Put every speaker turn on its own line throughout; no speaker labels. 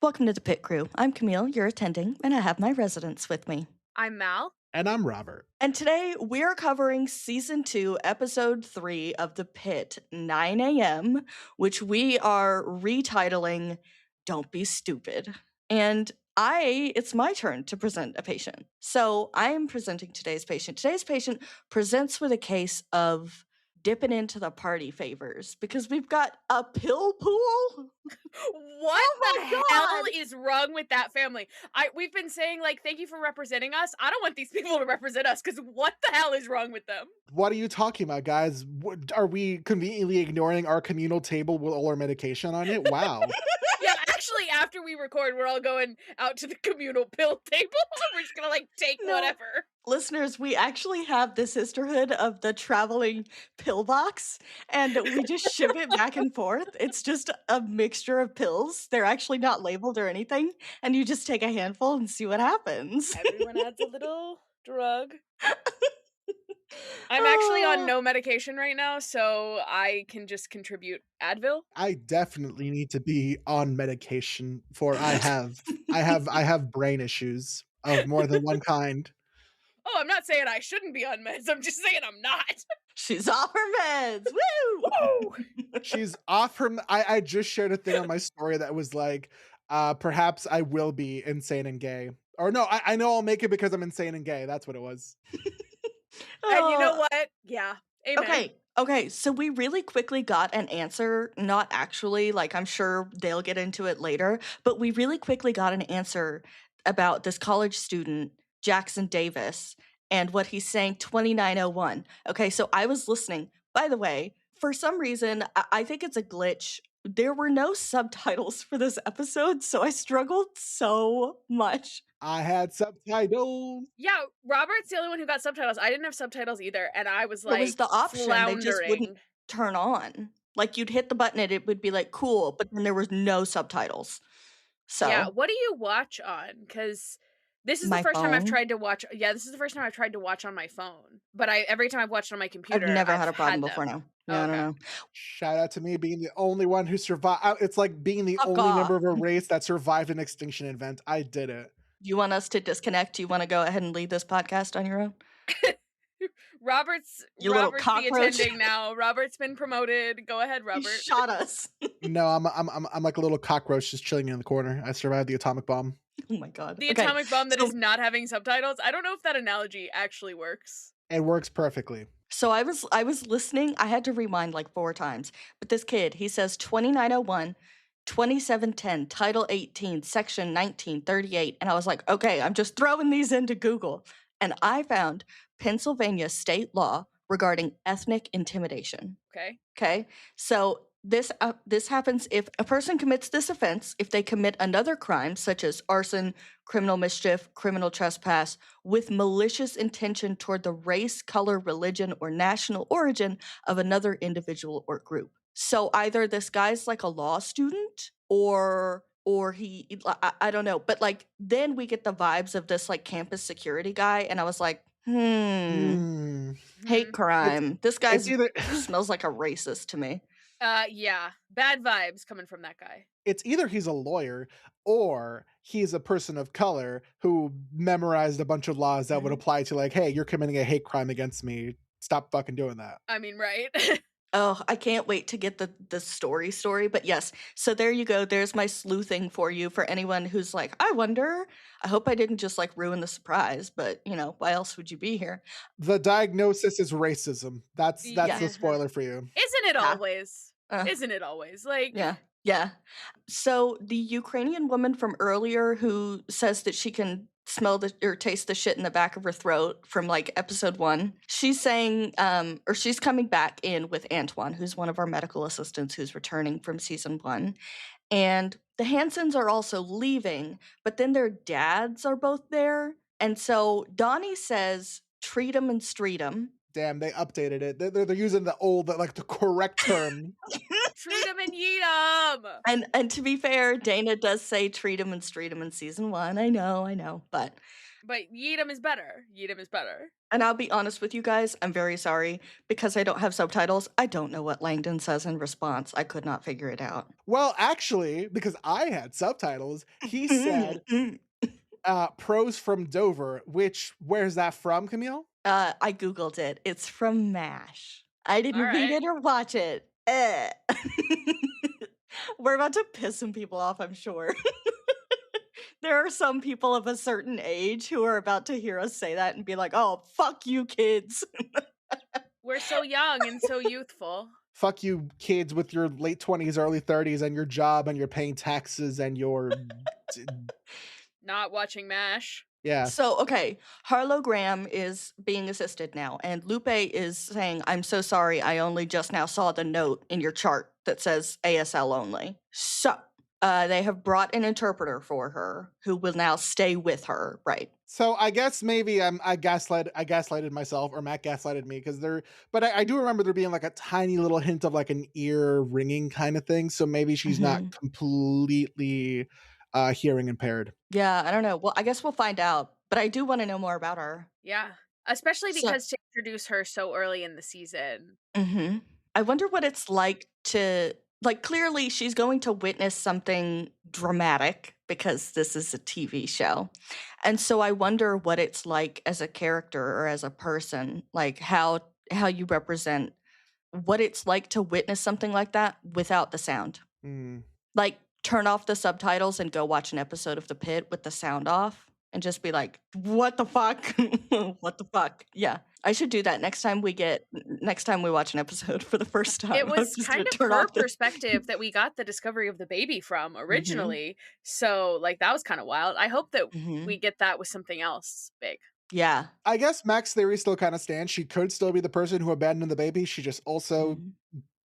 Welcome to the Pit Crew. I'm Camille, your attending, and I have my residents with me.
I'm Mal.
And I'm Robert.
And today we're covering Season 2, Episode 3 of The Pit, 9 a.m., which we are retitling Don't Be Stupid. And it's my turn to present a patient. So I am presenting today's patient. Today's patient presents with a case of dipping into the party favors because we've got a pill pool.
What the hell is wrong with that family? We've been saying, thank you for representing us. I don't want these people to represent us, because what the hell is wrong with them?
What are you talking about, guys? Are we conveniently ignoring our communal table with all our medication on it? Wow.
Yeah, actually, after we record, we're all going out to the communal pill table. We're just gonna, take whatever.
Listeners, we actually have the sisterhood of the traveling pillbox, and we just ship it back and forth. It's just a mixture of pills. They're actually not labeled or anything, and you just take a handful and see what happens.
Everyone adds a little drug. I'm actually on no medication right now, so I can just contribute Advil.
I definitely need to be on medication for I have brain issues of more than one kind.
Oh, I'm not saying I shouldn't be on meds. I'm just saying I'm not.
She's off her meds. Woo!
Woo!
She's off her. I just shared a thing on my story that was like, perhaps I will be insane and gay. Or no, I know I'll make it because I'm insane and gay. That's what it was.
And you know what? Yeah. Amen.
Okay, so we really quickly got an answer, not actually, I'm sure they'll get into it later, but we really quickly got an answer about this college student, Jackson Davis, and what he's saying, 2901. Okay, so I was listening. By the way, for some reason, I think it's a glitch. There were no subtitles for this episode, so I struggled so much.
I had subtitles.
Yeah, Robert's the only one who got subtitles. I didn't have subtitles either, and I was
It was the option.
floundering.
They just wouldn't turn on. You'd hit the button and it would be cool, but then there was no subtitles. So
yeah, what do you watch on? Because this is the first time I've tried to watch. Yeah, this is the first time I've tried to watch on my phone. But every time I've watched on my computer,
I've never had a problem before now. No.
Shout out to me being the only one who survived. It's like being the only member of a race that survived an extinction event. I did it.
Do you want us to disconnect? Do you want to go ahead and lead this podcast on your own?
Robert's the attending now. Robert's been promoted. Go ahead, Robert.
You shot us.
No, I'm like a little cockroach just chilling in the corner. I survived the atomic bomb.
Oh my god.
The atomic bomb that is not having subtitles. I don't know if that analogy actually works.
It works perfectly.
So I was listening. I had to rewind 4 times. But this kid, he says 2901, 2710, Title 18, Section 1938. And I was like, okay, I'm just throwing these into Google. And I found Pennsylvania state law regarding ethnic intimidation. Okay. So this happens if a person commits this offense, if they commit another crime, such as arson, criminal mischief, criminal trespass, with malicious intention toward the race, color, religion, or national origin of another individual or group. So either this guy's a law student or he, I don't know. But then we get the vibes of this campus security guy. And I was like, hate crime. This guy smells like a racist to me.
Yeah. Bad vibes coming from that guy.
It's either he's a lawyer or he's a person of color who memorized a bunch of laws that would apply to hey, you're committing a hate crime against me. Stop fucking doing that.
I mean, right?
Oh, I can't wait to get the story. But yes, so there you go. There's my sleuthing for you for anyone who's I wonder. I hope I didn't just ruin the surprise, but why else would you be here?
The diagnosis is racism. That's the spoiler for you.
Isn't it always? Isn't it always?
Yeah. So the Ukrainian woman from earlier who says that she can smell or taste the shit in the back of her throat from episode 1, she's saying or she's coming back in with Antoine, who's one of our medical assistants who's returning from season 1, and the Hansons are also leaving, but then their dads are both there, and so Donnie says treat 'em and street 'em.
Damn, they updated it. They're using the old, the correct term.
Treat 'em and yeet 'em.
And to be fair, Dana does say treat 'em and street 'em in season 1. I know, but
yeet 'em is better. Yeet 'em is better.
And I'll be honest with you guys, I'm very sorry. Because I don't have subtitles, I don't know what Langdon says in response. I could not figure it out.
Well, actually, because I had subtitles, he said, pros from Dover, where's that from, Camille?
I Googled it. It's from MASH. I didn't read
Alright.
it or watch it. We're about to piss some people off, I'm sure. There are some people of a certain age who are about to hear us say that and be like, oh, fuck you, kids.
We're so young and so youthful.
Fuck you, kids with your late 20s, early 30s, and your job, and you're paying taxes, and your
Not watching MASH.
yeah.
So, okay, Harlow Graham is being assisted now, and Lupe is saying, I'm so sorry, I only just now saw the note in your chart that says ASL only. So, they have brought an interpreter for her who will now stay with her, right?
So I guess maybe I gaslighted myself, or Matt gaslighted me, because but I do remember there being like a tiny little hint of like an ear ringing kind of thing. So maybe she's not completely hearing impaired.
Yeah, I don't know. Well, I guess we'll find out, but I do want to know more about her.
Yeah. Especially
So-
because to introduce her so early in the season.
I wonder what it's like to, like, clearly she's going to witness something dramatic because this is a TV show. And so I wonder what it's like as a character or as a person, like how you represent what it's like to witness something like that without the sound. Like, turn off the subtitles and go watch an episode of The Pitt with the sound off and just be like, what the fuck? What the fuck? Yeah. I should do that next time we watch an episode for the first time.
It
I'm
was
just
kind
gonna
of
turn
her
off the-
perspective that we got the discovery of the baby from originally. So, like, that was kind of wild. I hope that we get that with something else big.
Yeah.
I guess Mac's theory still kind of stands. She could still be the person who abandoned the baby. She just also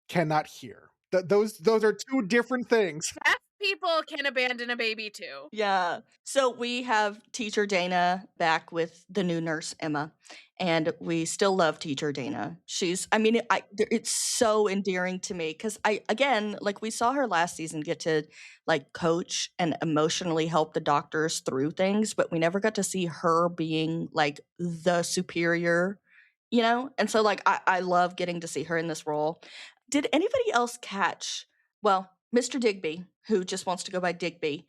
cannot hear. Those are two different things.
Deaf people can abandon a baby too.
Yeah. So we have teacher Dana back with the new nurse Emma, and we still love teacher Dana. It's so endearing to me because like we saw her last season get to like coach and emotionally help the doctors through things, but we never got to see her being like the superior, you know? And so like I love getting to see her in this role. Did anybody else catch, well, Mr. Digby, who just wants to go by Digby,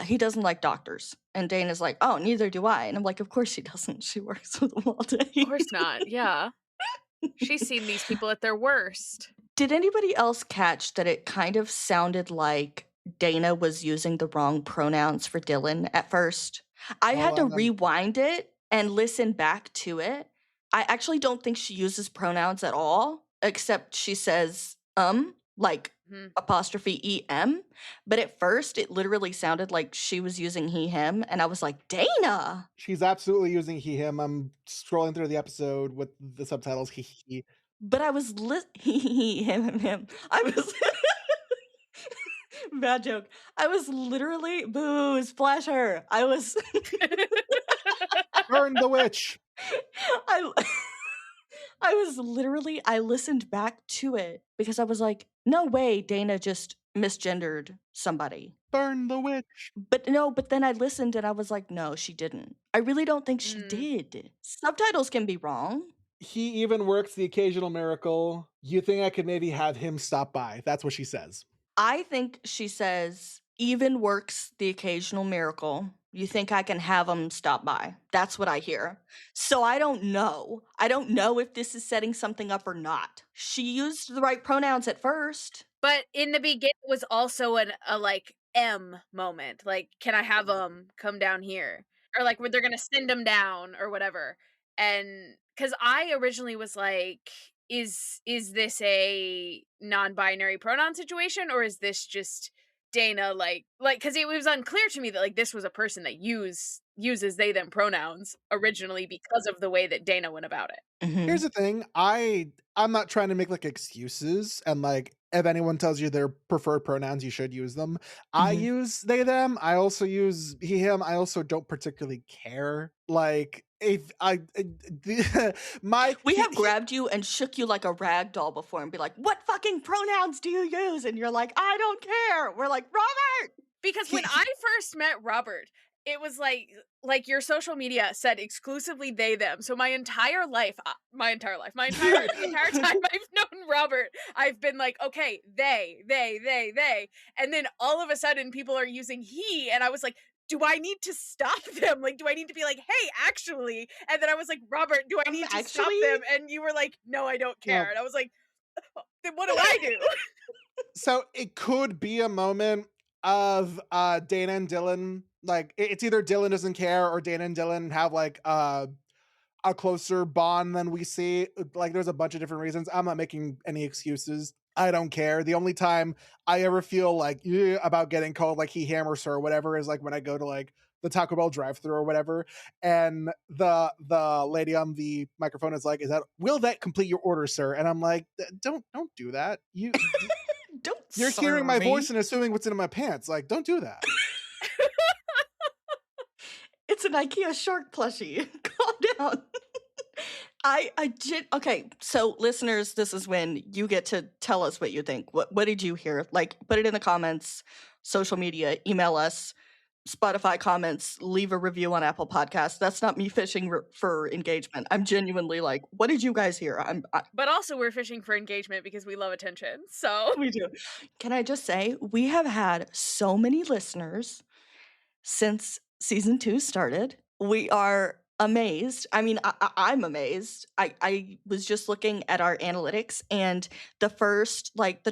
he doesn't like doctors. And Dana's like, oh, neither do I. And I'm like, of course she doesn't. She works with them all day.
Of course not. Yeah. She's seen these people at their worst.
Did anybody else catch that it kind of sounded like Dana was using the wrong pronouns for Dylan at first? I had to rewind it and listen back to it. I actually don't think she uses pronouns at all, except she says, like apostrophe EM. But at first, it literally sounded like she was using he, him. And I was like, Dana!
She's absolutely using he, him. I'm scrolling through the episode with the subtitles, he.
But I was he, him. I was... Bad joke. I was literally... Boo, splash her. I was...
Burn the witch!
I listened back to it because I was like, no way Dana just misgendered somebody.
Burn the witch.
But then I listened and I was like, no, she didn't. I really don't think she did. Subtitles can be wrong.
He even works the occasional miracle. You think I could maybe have him stop by? That's what she says.
I think she says, even works the occasional miracle. You think I can have him stop by? That's what I hear. So I don't know. I don't know if this is setting something up or not. She used the right pronouns at first.
But in the beginning, it was also a like M moment. Like, can I have him come down here? Or like, where they're going to send him down or whatever. And because I originally was like, is this a non-binary pronoun situation? Or is this just Dana like because it was unclear to me that like this was a person that uses they them pronouns originally because of the way that Dana went about it.
Here's the thing, I'm not trying to make like excuses, and like if anyone tells you their preferred pronouns, you should use them. I use they them. I also use he him. I also don't particularly care. Like if I
we have grabbed you and shook you like a rag doll before and be like, what fucking pronouns do you use? And you're like, I don't care. We're like, Robert!
Because when I first met Robert it was like your social media said exclusively they them. So my entire life, the entire time I've known Robert, I've been like, okay, they, and then all of a sudden people are using he, and I was like, do I need to stop them? Like, do I need to be like, hey, actually? And then I was like, Robert, do I need to stop
Actually?
them? And you were like, no, I don't care.
Well,
And I was like, then what do I do?
so it could be a moment of Dana and Dylan. Like it's either Dylan doesn't care or Dana and Dylan have like a closer bond than we see. Like there's a bunch of different reasons. I'm not making any excuses. I don't care. The only time I ever feel like about getting called like he hammers her or whatever is like when I go to like the Taco Bell drive-thru or whatever, and the lady on the microphone is like, "Is that will that complete your order, sir?" And I'm like, Don't do that. You're hearing my voice and assuming what's in my pants. Like, don't do that."
It's an IKEA shark plushie. Calm down. Okay, so listeners, this is when you get to tell us what you think. What did you hear? Like, put it in the comments, social media, email us, Spotify comments, leave a review on Apple Podcasts. That's not me fishing for engagement. I'm genuinely like, what did you guys hear?
But also we're fishing for engagement because we love attention. So
We do. Can I just say, we have had so many listeners since season 2 started. We are amazed. I mean, I'm amazed. I was just looking at our analytics, and the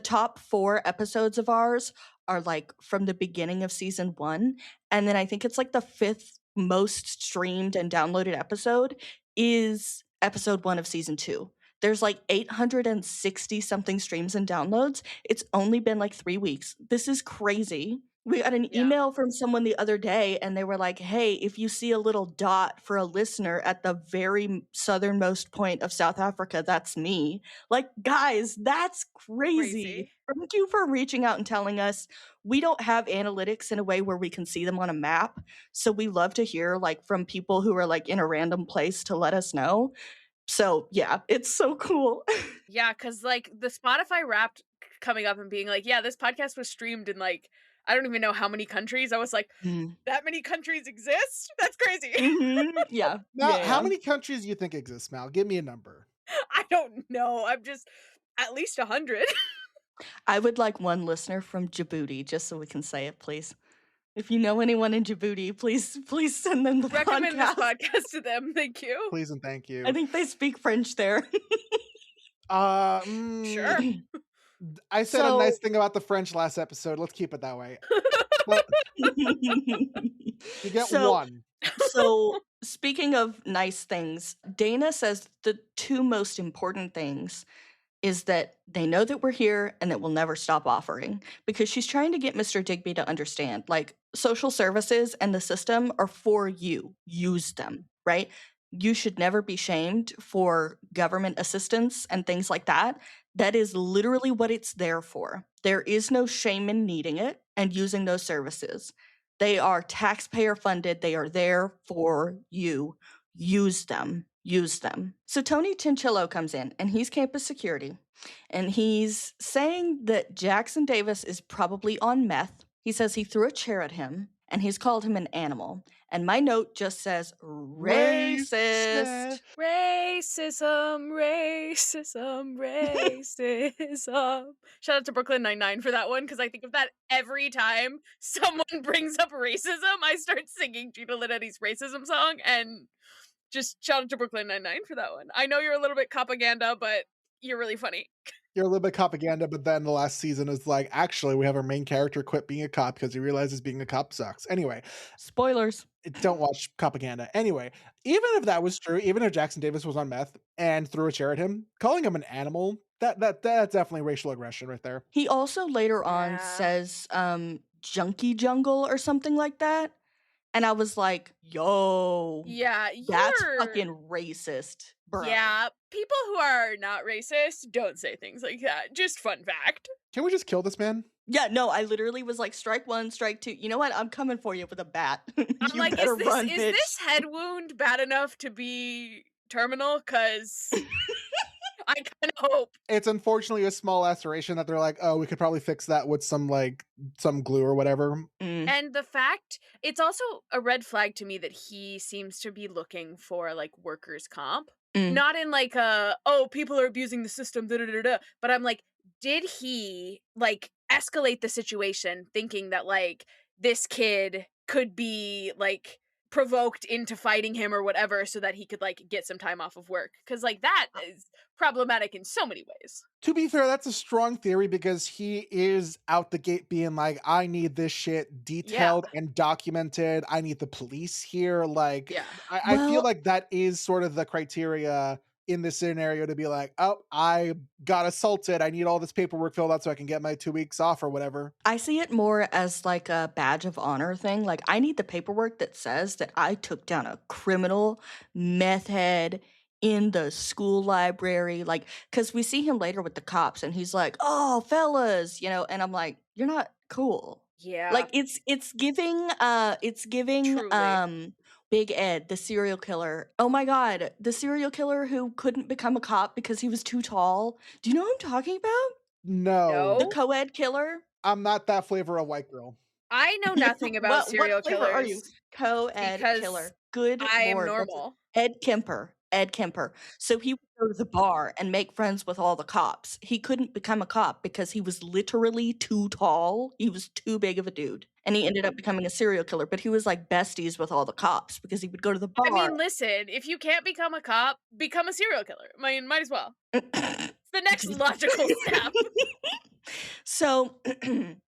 top 4 episodes of ours are like from the beginning of season 1. And then I think it's like the 5th most streamed and downloaded episode is episode 1 of season 2. There's like 860 something streams and downloads. It's only been like 3 weeks. This is crazy. We got an email from someone the other day, and they were like, hey, if you see a little dot for a listener at the very southernmost point of South Africa, that's me. Like, guys, that's crazy. Thank you for reaching out and telling us. We don't have analytics in a way where we can see them on a map. So we love to hear like from people who are like in a random place to let us know. So yeah, it's so cool.
Yeah, because like the Spotify Wrapped coming up and being like, yeah, this podcast was streamed in like, I don't even know how many countries. I was like, that many countries exist? That's crazy.
Yeah.
Now, how many countries do you think exist, Mal? Give me a number.
I don't know. I'm just at least 100.
I would like one listener from Djibouti, just so we can say it, please. If you know anyone in Djibouti, please send them the
Recommend this podcast to them. Thank you.
Please and thank you.
I think they speak French there.
Sure.
I said a nice thing about the French last episode. Let's keep it that way. Well, you get one.
So, speaking of nice things, Dana says the 2 most important things is that they know that we're here and that we'll never stop offering, because she's trying to get Mr. Digby to understand, like, social services and the system are for you. Use them, right? You should never be shamed for government assistance and things like that. That is literally what it's there for. There is no shame in needing it and using those services. They are taxpayer funded. They are there for you. Use them. Use them. So Tony Chinchillo comes in, and he's campus security, and he's saying that Jackson Davis is probably on meth. He says he threw a chair at him, and he's called him an animal. And my note just says racist.
Racism, racism, racism. Shout out to Brooklyn Nine-Nine for that one, because I think of that every time someone brings up racism. I start singing Gina Linetti's racism song, and just shout out to Brooklyn Nine-Nine for that one. I know you're a little bit propaganda, but you're really funny.
You're a little bit propaganda, but then the last season is like, actually, we have our main character quit being a cop because he realizes being a cop sucks. Anyway.
Spoilers.
Don't watch propaganda. Anyway, even if that was true, even if Jackson Davis was on meth and threw a chair at him, calling him an animal, that's definitely racial aggression right there.
He also later on says junkie jungle or something like that. And I was like, yo, that's fucking racist, bro.
Yeah, people who are not racist don't say things like that. Just fun fact.
Can we just kill this man?
Yeah, no, I literally was like, strike 1, strike 2. You know what? I'm coming for you with a bat.
I'm like, is this head wound bad enough to be terminal? Because I kind of hope.
It's unfortunately a small laceration that they're like, "Oh, we could probably fix that with some, like, some glue or whatever."
Mm,
And the fact, it's also a red flag to me that he seems to be looking for like workers' comp.
mm.
Not in like a, oh, people are abusing the system, da da da da. But I'm like, did he like escalate the situation thinking that like this kid could be like provoked into fighting him or whatever so that he could like get some time off of work? Because like that is problematic in so many ways.
To be fair, that's a strong theory because he is out the gate being like, "I need this shit
Yeah.
detailed and documented. I need the police here." Like,
Yeah.
I feel
Well,
like that is sort of the criteria in this scenario to be like, "Oh, I got assaulted. I need all this paperwork filled out so I can get my 2 weeks off or whatever."
I see it more as like a badge of honor thing. Like, I need the paperwork that says that I took down a criminal meth head in the school library. Like, because we see him later with the cops and he's like, oh, fellas, and I'm like, you're not cool.
Yeah.
Like, it's giving
Truly.
Big Ed, the serial killer. Oh my God, the serial killer who couldn't become a cop because he was too tall. Do you know what I'm talking about?
No,
The
No.
co-ed killer?
I'm not that flavor of white girl.
I know nothing about
What
serial
flavor are you?
killers
Co-ed
because
killer. Good
I am
lord. What's it?
normal.
Ed Kemper. Ed Kemper. So he would go to the bar and make friends with all the cops. He couldn't become a cop because he was literally too tall. He was too big of a dude. And he ended up becoming a serial killer, but he was like besties with all the cops because he would go to the
I
bar.
mean, listen, if you can't become a cop, become a serial killer. I mean, might as well. It's the next logical step.
So,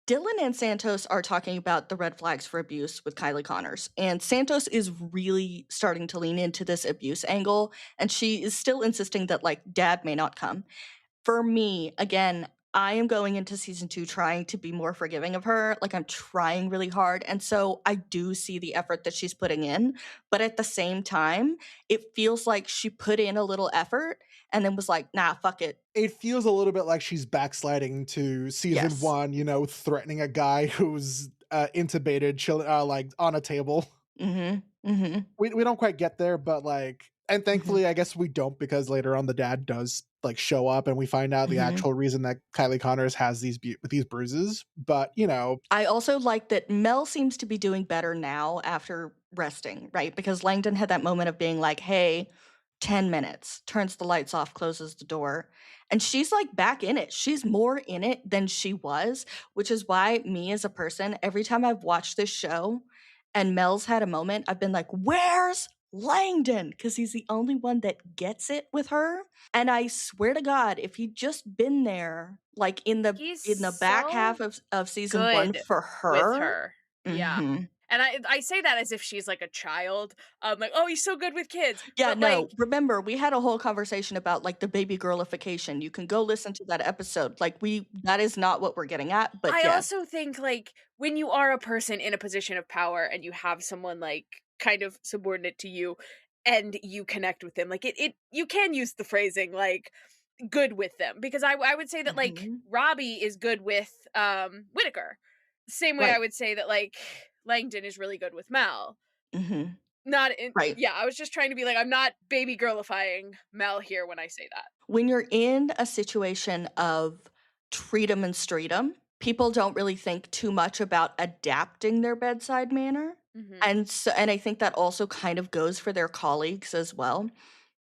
Dylan and Santos are talking about the red flags for abuse with Kylie Connors. And Santos is really starting to lean into this abuse angle. And she is still insisting that, like, dad may not come. For me, again, I am going into season 2 trying to be more forgiving of her. Like, I'm trying really hard. And so I do see the effort that she's putting in. But at the same time, it feels like she put in a little effort and then was like, nah, fuck it.
It feels a little bit like she's backsliding to season
Yes.
1, threatening a guy who's, intubated, like, on a table.
Mm hmm. Mm hmm.
We don't quite get there, but, like, and
Mm
thankfully, I guess we don't because later on the dad does, like, show up and we find out the
hmm.
actual reason that Kylie Connors has these bruises, but,
I also like that Mel seems to be doing better now after resting, right? Because Langdon had that moment of being like, hey, 10 minutes, turns the lights off, closes the door. And she's like back in it. She's more in it than she was, which is why me as a person, every time I've watched this show and Mel's had a moment, I've been like, where's Langdon? Because he's the only one that gets it with her. And I swear to God, if he'd just been there, like in the
He's
in the back half
so
of season 1
good
for
with
her.
her. Yeah.
Mhm.
And I say that as if she's like a child. Like, oh, he's so good with kids.
Yeah,
But like,
no, remember, we had a whole conversation about, like, the baby girlification. You can go listen to that episode. Like, that is not what we're getting at, but
I
yes.
also think like when you are a person in a position of power and you have someone like kind of subordinate to you and you connect with them, like it you can use the phrasing like good with them because I would say that like
Mhm.
Robby is good with Whitaker. Same way I
Right.
would say that like Langdon is really good with Mel.
Mhm.
Not in
Right.
Yeah, I was just trying to be like I'm not baby girlifying Mel here when I say that.
When you're in a situation of treat 'em and street 'em, people don't really think too much about adapting their bedside manner.
Mhm.
And I think that also kind of goes for their colleagues as well.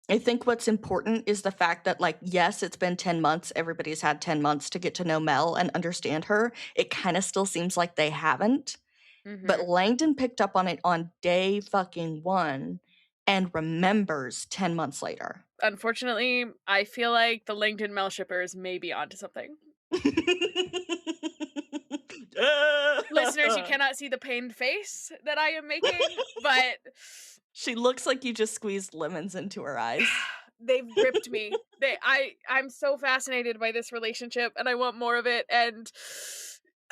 I think what's important is the fact that, like, yes, it's been 10 months. Everybody's had 10 months to get to know Mel and understand her. It kind of still seems like they haven't. But
Mhm.
Langdon picked up on it on day fucking 1 and remembers 10 months later.
Unfortunately, I feel like the Langdon Mel shippers may be onto something. Listeners, you cannot see the pained face that I am making, but
She looks like you just squeezed lemons into her eyes.
they've gripped me. I'm so fascinated by this relationship and I want more of it and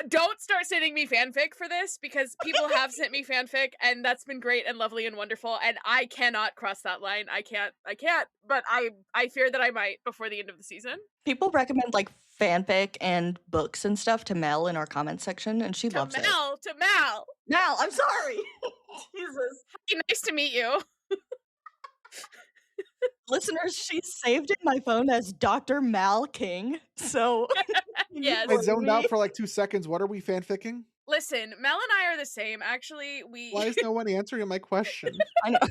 don't start sending me fanfic for this because people have sent me fanfic and that's been great and lovely and wonderful and I cannot cross that line. I can't, but I fear that I might before the end of the season.
People recommend, like, fanfic and books and stuff to Mel in our comment section, and she loves it.
To Mal.
Mel, I'm sorry. Jesus.
Nice to meet you.
Listeners, she's saved in my phone as Dr. Mal King. So can you
Yes.
I
blame
zoned
me?
out for like 2 seconds. What are we fanficking?
Listen, Mel and I are the same. Actually,
Why is no one answering my question?
I know. I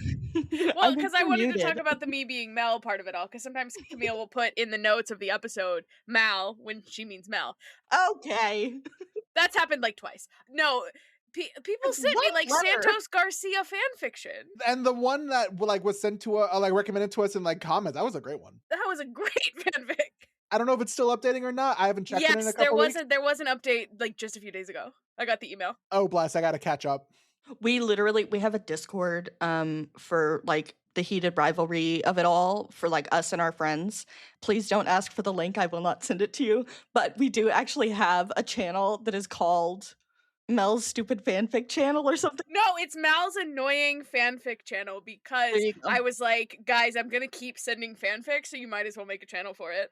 well,
think
because I
you're
wanted to talk
muted.
about the me being Mel part of it all. Because sometimes Camille will put in the notes of the episode Mal when she means Mel.
Okay.
That's happened like twice. No, people sent me
What
like
letter?
Santos Garcia fan fiction.
And the one that like was sent to like recommended to us in like comments, that was a great one.
That was a great fanfic.
I don't know if it's still updating or not. I haven't checked it in a
Yes, there
couple
was
weeks.
there was an update like just a few days ago. I got the email.
Oh, bless! I gotta catch up.
We have a Discord for like the heated rivalry of it all for like us and our friends. Please don't ask for the link. I will not send it to you. But we do actually have a channel that is called Mel's Stupid Fanfic Channel or something.
No, it's Mal's annoying fanfic channel because
There you go.
I was like, guys, I'm gonna keep sending fanfic, so you might as well make a channel for it.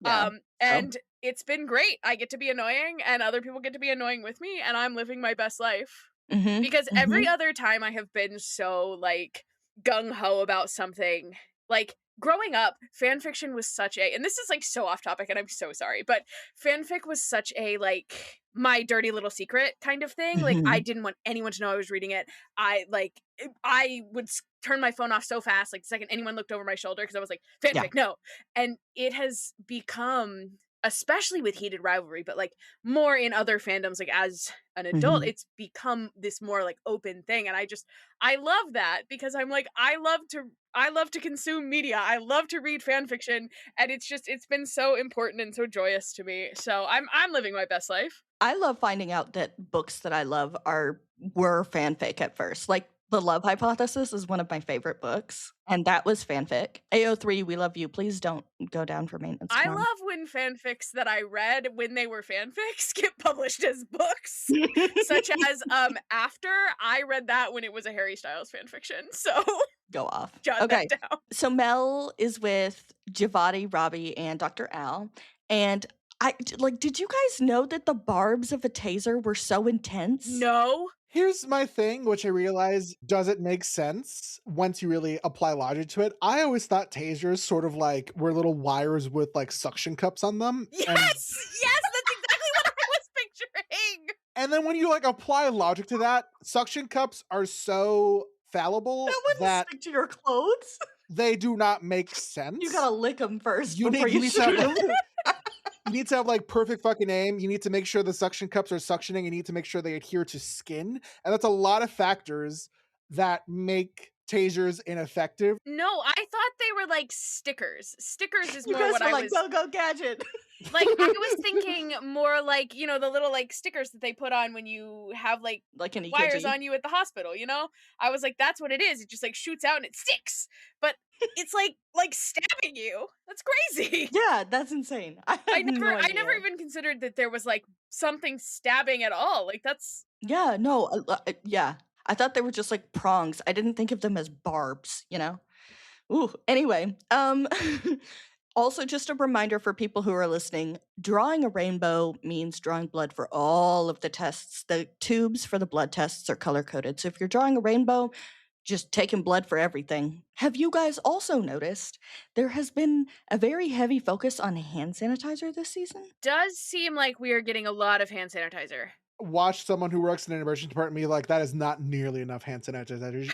Yeah.
And it's been great. I get to be annoying, and other people get to be annoying with me, and I'm living my best life.
Mhm,
Because
mhm.
every other time I have been so like gung ho about something, like growing up, fanfiction was such a, and this is like so off topic, and I'm so sorry, but fanfic was such a like my dirty little secret kind of thing. Like I
Mhm.
didn't want anyone to know I was reading it. I would turn my phone off so fast, like the second anyone looked over my shoulder, because I was like, fanfic,
Yeah.
no. And it has become, especially with heated rivalry, but like more in other fandoms, like as an adult,
Mhm.
it's become this more like open thing. And I love that, because I'm like, I love to consume media. I love to read fan fiction, and it's been so important and so joyous to me. So I'm living my best life.
I love finding out that books that I love were fanfic at first. Like The Love Hypothesis is one of my favorite books, and that was fanfic. AO3, we love you. Please don't go down for maintenance
I
tomorrow.
love when fanfics that I read when they were fanfics get published as books. Such as After, I read that when it was a Harry Styles fanfiction. So
Go off.
jot
Okay.
that down.
So Mel is with Javati, Robby, and Dr. Al. And did you guys know that the barbs of a taser were so intense?
No.
Here's my thing, which I realize doesn't make sense once you really apply logic to it. I always thought tasers sort of like were little wires with like suction cups on them.
Yes! Yes, that's exactly what I was picturing.
And then when you like apply logic to that, suction cups are so fallible
That wouldn't
that
stick to your clothes.
they do not make sense.
You gotta lick them first
You
before
need, you
you
need to have
shoot 'em.
you need to have like perfect fucking aim. You need to make sure the suction cups are suctioning. You need to make sure they adhere to skin. And that's a lot of factors that make tasers ineffective.
No, I thought they were like stickers. Stickers is
You
more
guys
what
were
I
like,
was
go gadget.
like. I was thinking more like, you know, the little like stickers that they put on when you have like
Like an
wires
EKG.
on you at the hospital, you know? I was like, that's what it is. It just like shoots out and it sticks. But it's like stabbing you. That's crazy.
Yeah, that's insane. I had no
I
idea.
never even considered that there was like something stabbing at all. Like that's
Yeah, no, yeah. I thought they were just like prongs. I didn't think of them as barbs, you know? Ooh, anyway, also just a reminder for people who are listening, drawing a rainbow means drawing blood for all of the tests. The tubes for the blood tests are color-coded. So if you're drawing a rainbow, just taking blood for everything. Have you guys also noticed there has been a very heavy focus on hand sanitizer this season?
does seem like we are getting a lot of hand sanitizer.
Watch someone who works in an emergency department be like, that is not nearly enough hand sanitizer.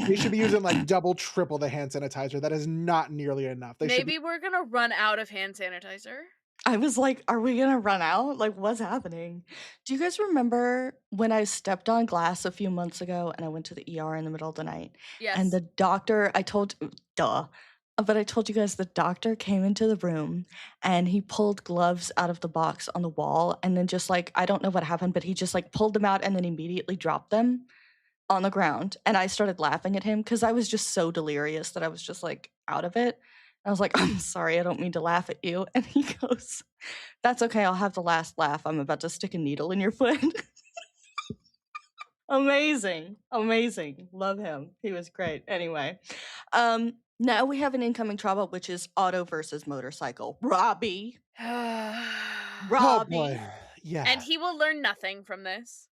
They should be using like double, triple the hand sanitizer. That is not nearly enough. They should be
Maybe we're gonna run out of hand sanitizer.
I was like, are we gonna run out? Like, what's happening? Do you guys remember when I stepped on glass a few months ago and I went to the ER in the middle of the night?
Yes.
And the doctor, I told you guys the doctor came into the room and he pulled gloves out of the box on the wall and then just like, I don't know what happened, but he just like pulled them out and then immediately dropped them on the ground. And I started laughing at him because I was just so delirious that I was just like out of it. I was like, I'm sorry, I don't mean to laugh at you. And he goes, that's okay, I'll have the last laugh. I'm about to stick a needle in your foot. Amazing. Amazing. Love him. He was great. Anyway, now we have an incoming trouble, which is auto versus motorcycle. Robby.
Oh
Robby.
boy. Yeah.
And he will learn nothing from this.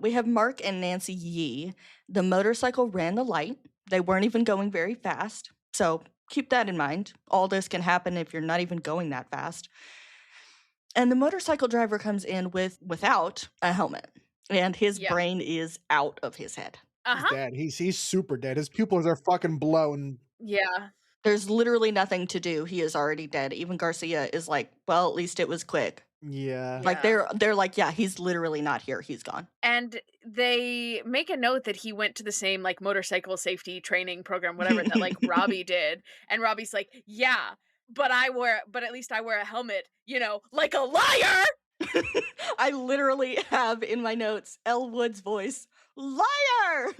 We have Mark and Nancy Yee. The motorcycle ran the light. They weren't even going very fast. So keep that in mind. All this can happen if you're not even going that fast. And the motorcycle driver comes in without a helmet, and his
Yeah.
brain is out of his head.
He's dead. He's super dead. His pupils are fucking blown.
Yeah.
There's literally nothing to do. He is already dead. Even Garcia is like, well, at least it was quick.
Yeah.
Like they're like, yeah, he's literally not here. He's gone.
And they make a note that he went to the same like motorcycle safety training program, whatever that like Robby did. And Robby's like, yeah, but at least I wear a helmet, like a liar.
I literally have in my notes Elwood's voice, liar.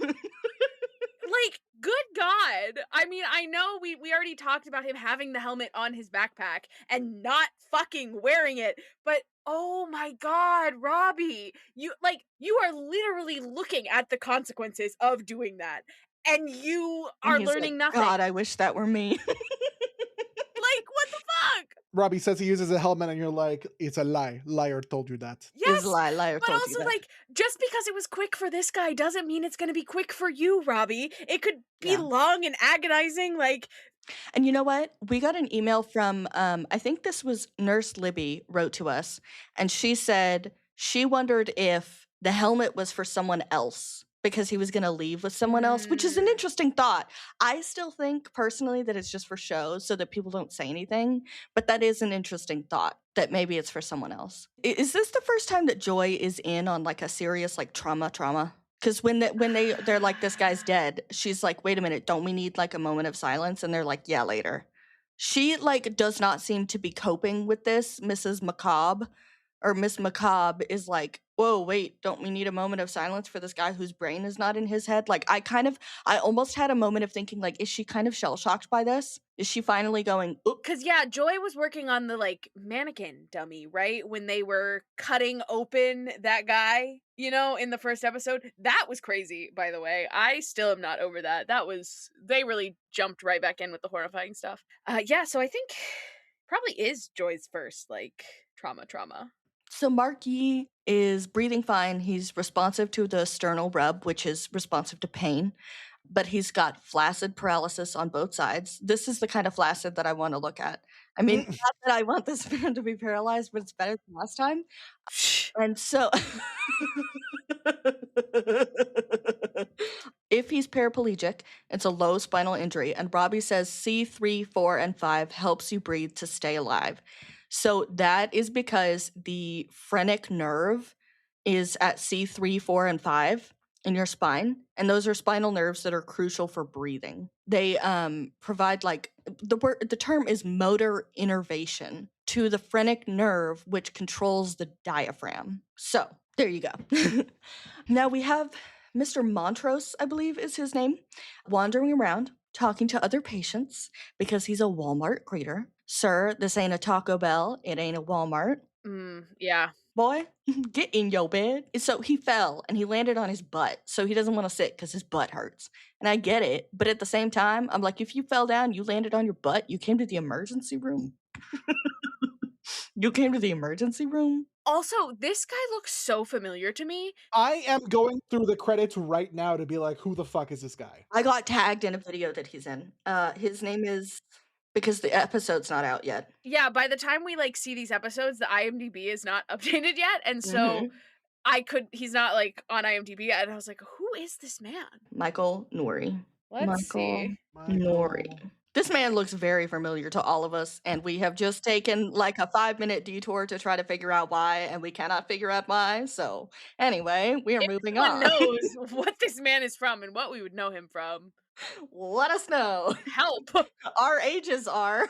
Like, good God. I mean, I know we already talked about him having the helmet on his backpack and not fucking wearing it, but oh my God, Robby, you are literally looking at the consequences of doing that, and you
And
are
he's
learning
like,
nothing.
God, I wish that were me.
Like, what the fuck?
Robby says he uses a helmet, and you're like, it's a lie. Liar told you that.
Yes,
Is a lie, liar
but
told you
also
that.
like just because it was quick for this guy doesn't mean it's going to be quick for you, Robby. It could be
Yeah.
long and agonizing, like.
And you know what? We got an email from, I think this was Nurse Libby wrote to us, and she said she wondered if the helmet was for someone else because he was going to leave with someone else, which is an interesting thought. I still think personally that it's just for show so that people don't say anything, but that is an interesting thought that maybe it's for someone else. Is this the first time that Joy is in on like a serious like trauma? Because when they're like, this guy's dead, she's like, wait a minute, don't we need like a moment of silence? And they're like, yeah, later. She like does not seem to be coping with this. Mrs. Macabre or Miss Macabre is like, whoa, wait, don't we need a moment of silence for this guy whose brain is not in his head? Like I almost had a moment of thinking like, is she kind of shell-shocked by this? Is she finally going, oop?
Because, yeah, Joy was working on the, like, mannequin dummy, right? When they were cutting open that guy, in the first episode. That was crazy, by the way. I still am not over that. They really jumped right back in with the horrifying stuff. Yeah, so I think probably is Joy's first, like, trauma.
So Marky is breathing fine. He's responsive to the sternal rub, which is responsive to pain, but he's got flaccid paralysis on both sides. This is the kind of flaccid that I want to look at. I mean, not that I want this man to be paralyzed, but it's better than last time. And so if he's paraplegic, it's a low spinal injury. And Robby says C3, 4, and 5 helps you breathe to stay alive. So that is because the phrenic nerve is at C3, 4, and 5 in your spine. And those are spinal nerves that are crucial for breathing. They provide like the term is motor innervation to the phrenic nerve, which controls the diaphragm. So there you go. Now we have Mr. Montrose, I believe is his name, wandering around talking to other patients because he's a Walmart greeter. Sir, this ain't a Taco Bell. It ain't a Walmart.
Yeah.
Boy, get in your bed. So he fell and he landed on his butt. So he doesn't want to sit because his butt hurts. And I get it. But at the same time, I'm like, if you fell down, you landed on your butt, you came to the emergency room. You came to the emergency room?
Also, this guy looks so familiar to me.
I am going through the credits right now to be like, who the fuck is this guy?
I got tagged in a video that he's in. His name is, because the episode's not out yet.
Yeah, by the time we like see these episodes, the IMDb is not updated yet, and so he's not like on IMDb yet, and I was like, who is this man?
Michael Nouri.
Let's see.
Nouri. This man looks very familiar to all of us, and we have just taken like a 5-minute detour to try to figure out why, and we cannot figure out why. So anyway, we are moving on.
Knows what this man is from and what we would know him from.
Let us know.
Help.
Our ages are.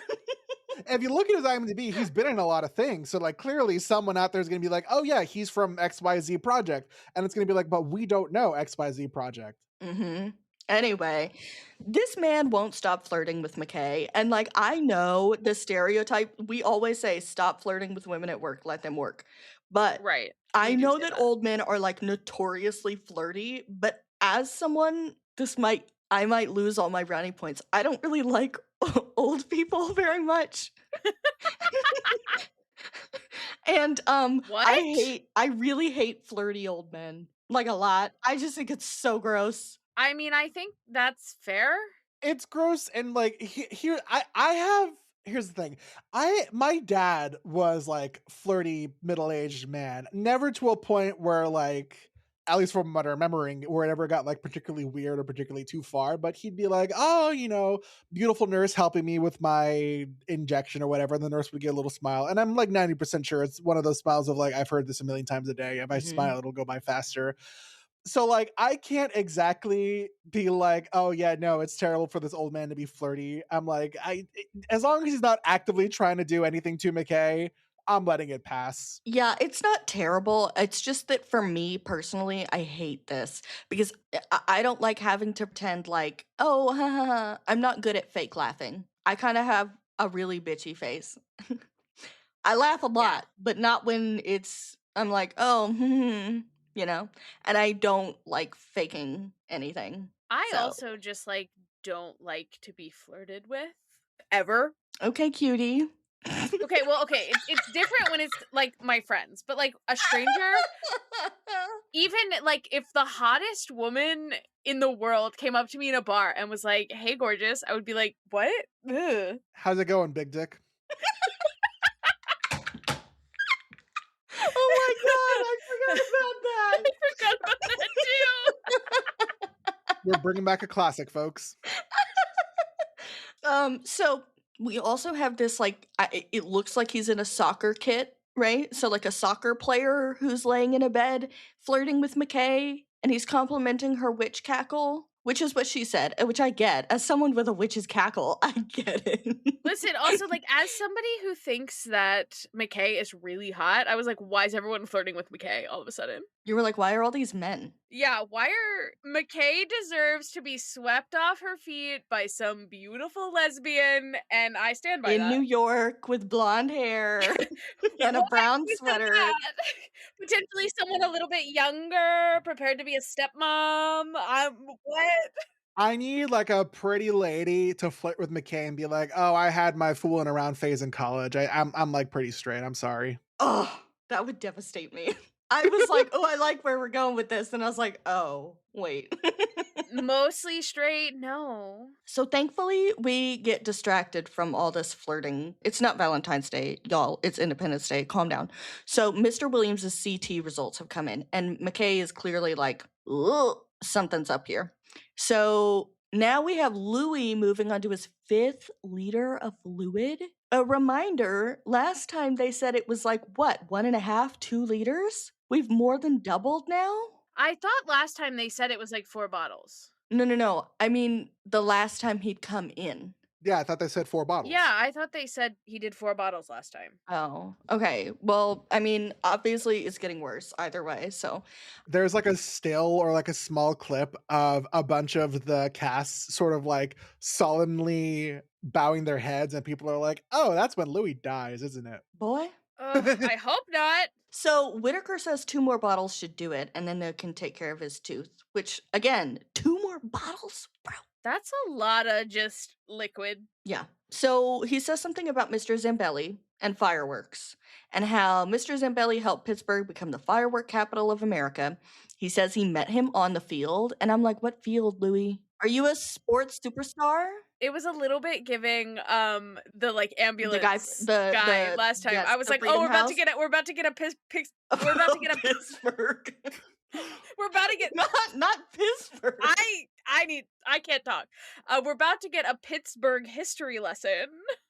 If you look at his IMDb, he's been in a lot of things. So like clearly someone out there is going to be like, oh yeah, he's from XYZ Project. And it's going to be like, but we don't know XYZ Project.
Anyway, this man won't stop flirting with McKay. And like, I know the stereotype, we always say, stop flirting with women at work, let them work. But
right.
I know that old men are like notoriously flirty, but as someone, I might lose all my brownie points. I don't really like old people very much. And
what?
I really hate flirty old men. Like a lot. I just think it's so gross.
I mean, I think that's fair.
It's gross, and like here here's the thing. My dad was like flirty middle-aged man, never to a point where like, at least from what I'm remembering, where it ever got like particularly weird or particularly too far, but he'd be like, oh, beautiful nurse helping me with my injection or whatever, and the nurse would get a little smile. And I'm like 90% sure it's one of those smiles of like, I've heard this a million times a day. If I smile, it'll go by faster. So like I can't exactly be like, oh yeah, no, it's terrible for this old man to be flirty. I'm like, as long as he's not actively trying to do anything to McKay, I'm letting it pass.
Yeah, it's not terrible. It's just that for me personally, I hate this because I don't like having to pretend like, oh, ha, ha, ha. I'm not good at fake laughing. I kind of have a really bitchy face. I laugh a lot, but not when I'm like, oh, and I don't like faking anything.
I
So.
also just like don't like to be flirted with ever.
Okay, cutie.
Okay, well, okay, it's different when it's like my friends, but like a stranger, even like if the hottest woman in the world came up to me in a bar and was like, "Hey, gorgeous," I would be like, "What? Ugh."
How's it going, big dick?
Oh my god, I forgot about that.
I forgot about that too.
We're bringing back a classic, folks.
So we also have this like it looks like he's in a soccer kit, right? So like a soccer player who's laying in a bed flirting with McKay, and he's complimenting her witch cackle, which is what she said, which I get. As someone with a witch's cackle, I get it.
Listen, also, like, as somebody who thinks that McKay is really hot, I was like, why is everyone flirting with McKay all of a sudden?
You were like, why are all these men?
Yeah, McKay deserves to be swept off her feet by some beautiful lesbian, and I stand by that.
In New York with blonde hair and a brown sweater.
Potentially someone a little bit younger, prepared to be a stepmom. What?
I need like a pretty lady to flirt with McKay and be like, oh, I had my fooling around phase in college. I'm like pretty straight. I'm sorry.
Oh, that would devastate me. I was like, oh, I like where we're going with this. And I was like, oh, wait.
Mostly straight, no.
So thankfully, we get distracted from all this flirting. It's not Valentine's Day, y'all. It's Independence Day. Calm down. So Mr. Williams' CT results have come in, and McKay is clearly like, ugh, something's up here. So now we have Louis moving on to his 5th liter of fluid. A reminder, last time they said it was like, what, 1.5, 2 liters? We've more than doubled now?
I thought last time they said it was like 4 bottles.
No. I mean, the last time he'd come in.
Yeah, I thought they said 4 bottles.
Yeah, I thought they said he did 4 bottles last time.
Oh, okay. Well, I mean, obviously it's getting worse either way, so.
There's like a still or like a small clip of a bunch of the cast sort of like solemnly bowing their heads, and people are like, oh, that's when Louis dies, isn't it?
Boy.
I hope not.
So Whitaker says 2 more bottles should do it, and then they can take care of his tooth, which, again, 2 more bottles? Bro.
That's a lot of just liquid.
Yeah. So he says something about Mr. Zambelli and fireworks, and how Mr. Zambelli helped Pittsburgh become the firework capital of America. He says he met him on the field, and I'm like, what field, Louis? Are you a sports superstar?
It was a little bit giving the like ambulance
the
guy last time.
yes,
I was
the
like,
Freedom
oh, we're about
House.
to get a
Pittsburgh.
We're about to get
not Pittsburgh.
I can't talk. We're about to get a Pittsburgh history lesson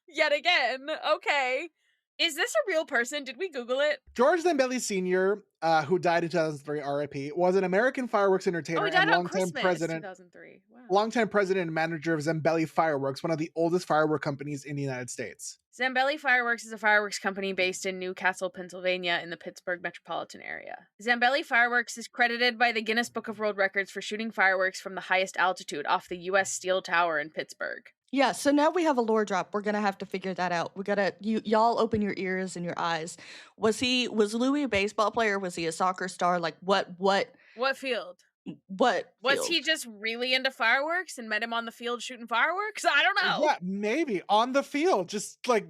yet again. Okay. Is this a real person? Did we Google it?
George Zambelli Sr., who died in 2003, RIP, was an American fireworks entertainer
he died
and
on
longtime
Christmas,
president.
2003. Wow.
Longtime president and manager of Zambelli Fireworks, one of the oldest firework companies in the United States.
Zambelli Fireworks is a fireworks company based in Newcastle, Pennsylvania, in the Pittsburgh metropolitan area. Zambelli Fireworks is credited by the Guinness Book of World Records for shooting fireworks from the highest altitude off the U.S. Steel Tower in Pittsburgh.
Yeah, so now we have a lore drop. We're gonna have to figure that out. Y'all open your ears and your eyes. Was Louis a baseball player? Was he a soccer star? Like what
Field?
What
Was
field?
he just really into fireworks and met him on the field shooting fireworks? I don't know.
Yeah, maybe on the field, just like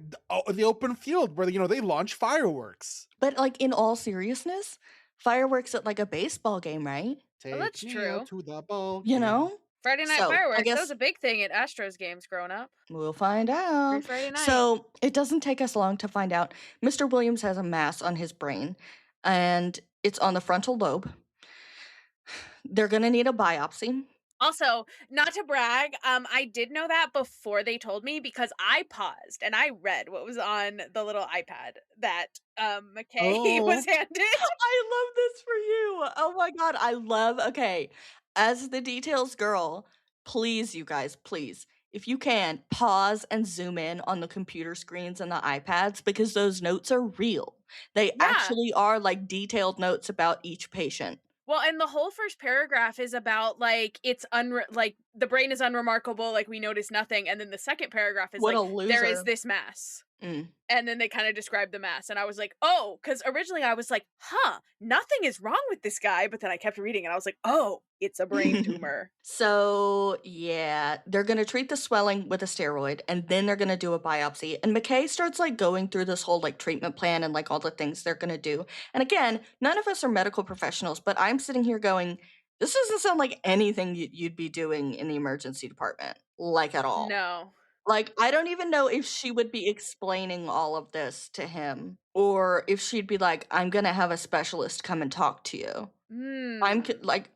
the open field where they launch fireworks.
But like in all seriousness, fireworks at like a baseball game, right?
Take
that's
me
true.
out to the ball
You
game.
know?
Friday night
So, I
fireworks, that was
guess
a big thing at Astros games growing up.
we'll find
Every
out.
Friday night.
So, it doesn't take us long to find out. Mr. Williams has a mass on his brain, and it's on the frontal lobe. They're gonna need a biopsy.
Also, not to brag, I did know that before they told me because I paused and I read what was on the little iPad that McKay was
Oh.
handed.
I love this for you. Oh my god, I love okay. As the details girl, please, you guys, please, if you can, pause and zoom in on the computer screens and the iPads because those notes are real. They
Yeah.
actually are like detailed notes about each patient.
Well, and the whole first paragraph is about like like the brain is unremarkable, like we notice nothing, and then the second paragraph is
What a
like there is
loser.
this mass.
Mm.
And then they kind of describe the mass, and I was like, oh, because originally I was like, huh, nothing is wrong with this guy, but then I kept reading and I was like, oh, it's a brain tumor.
So, yeah, they're going to treat the swelling with a steroid and then they're going to do a biopsy. And McKay starts like going through this whole like treatment plan and like all the things they're going to do. And again, none of us are medical professionals, but I'm sitting here going, this doesn't sound like anything you'd be doing in the emergency department, like at all.
No.
Like, I don't even know if she would be explaining all of this to him or if she'd be like, I'm going to have a specialist come and talk to you. I'm like,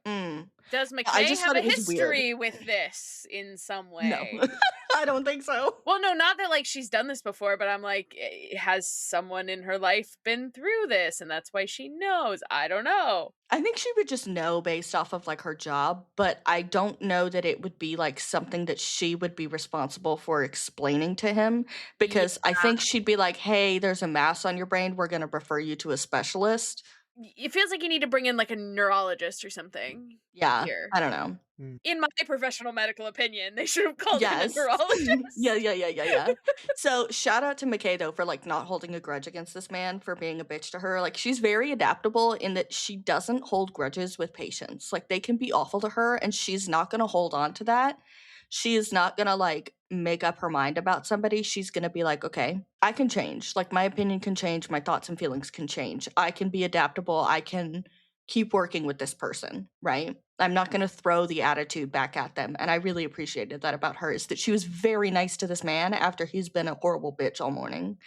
Does
I
McKay
just
have
thought
a
it was weird.
history with this in some
No,
way?
I don't think so.
Well, no, not that like she's done this before, but I'm like, has someone in her life been through this and that's why she knows? I don't know.
I think she would just know based off of like her job, but I don't know that it would be like something that she would be responsible for explaining to him because I think she'd be like, hey, there's a mass on your brain. We're going to refer you to a specialist.
It feels like you need to bring in like a neurologist or something.
Yeah,
Here.
I don't know.
In my professional medical opinion, they should have called in a
Yes.
neurologist.
Yeah. So shout out to McKay though for like not holding a grudge against this man for being a bitch to her. Like she's very adaptable in that she doesn't hold grudges with patients. Like they can be awful to her and she's not gonna hold on to that. She is not gonna like make up her mind about somebody. She's gonna be like, okay, I can change. Like my opinion can change, my thoughts and feelings can change. I can be adaptable. I can keep working with this person, right? I'm not going to throw the attitude back at them. And I really appreciated that about her is that she was very nice to this man after he's been a horrible bitch all morning.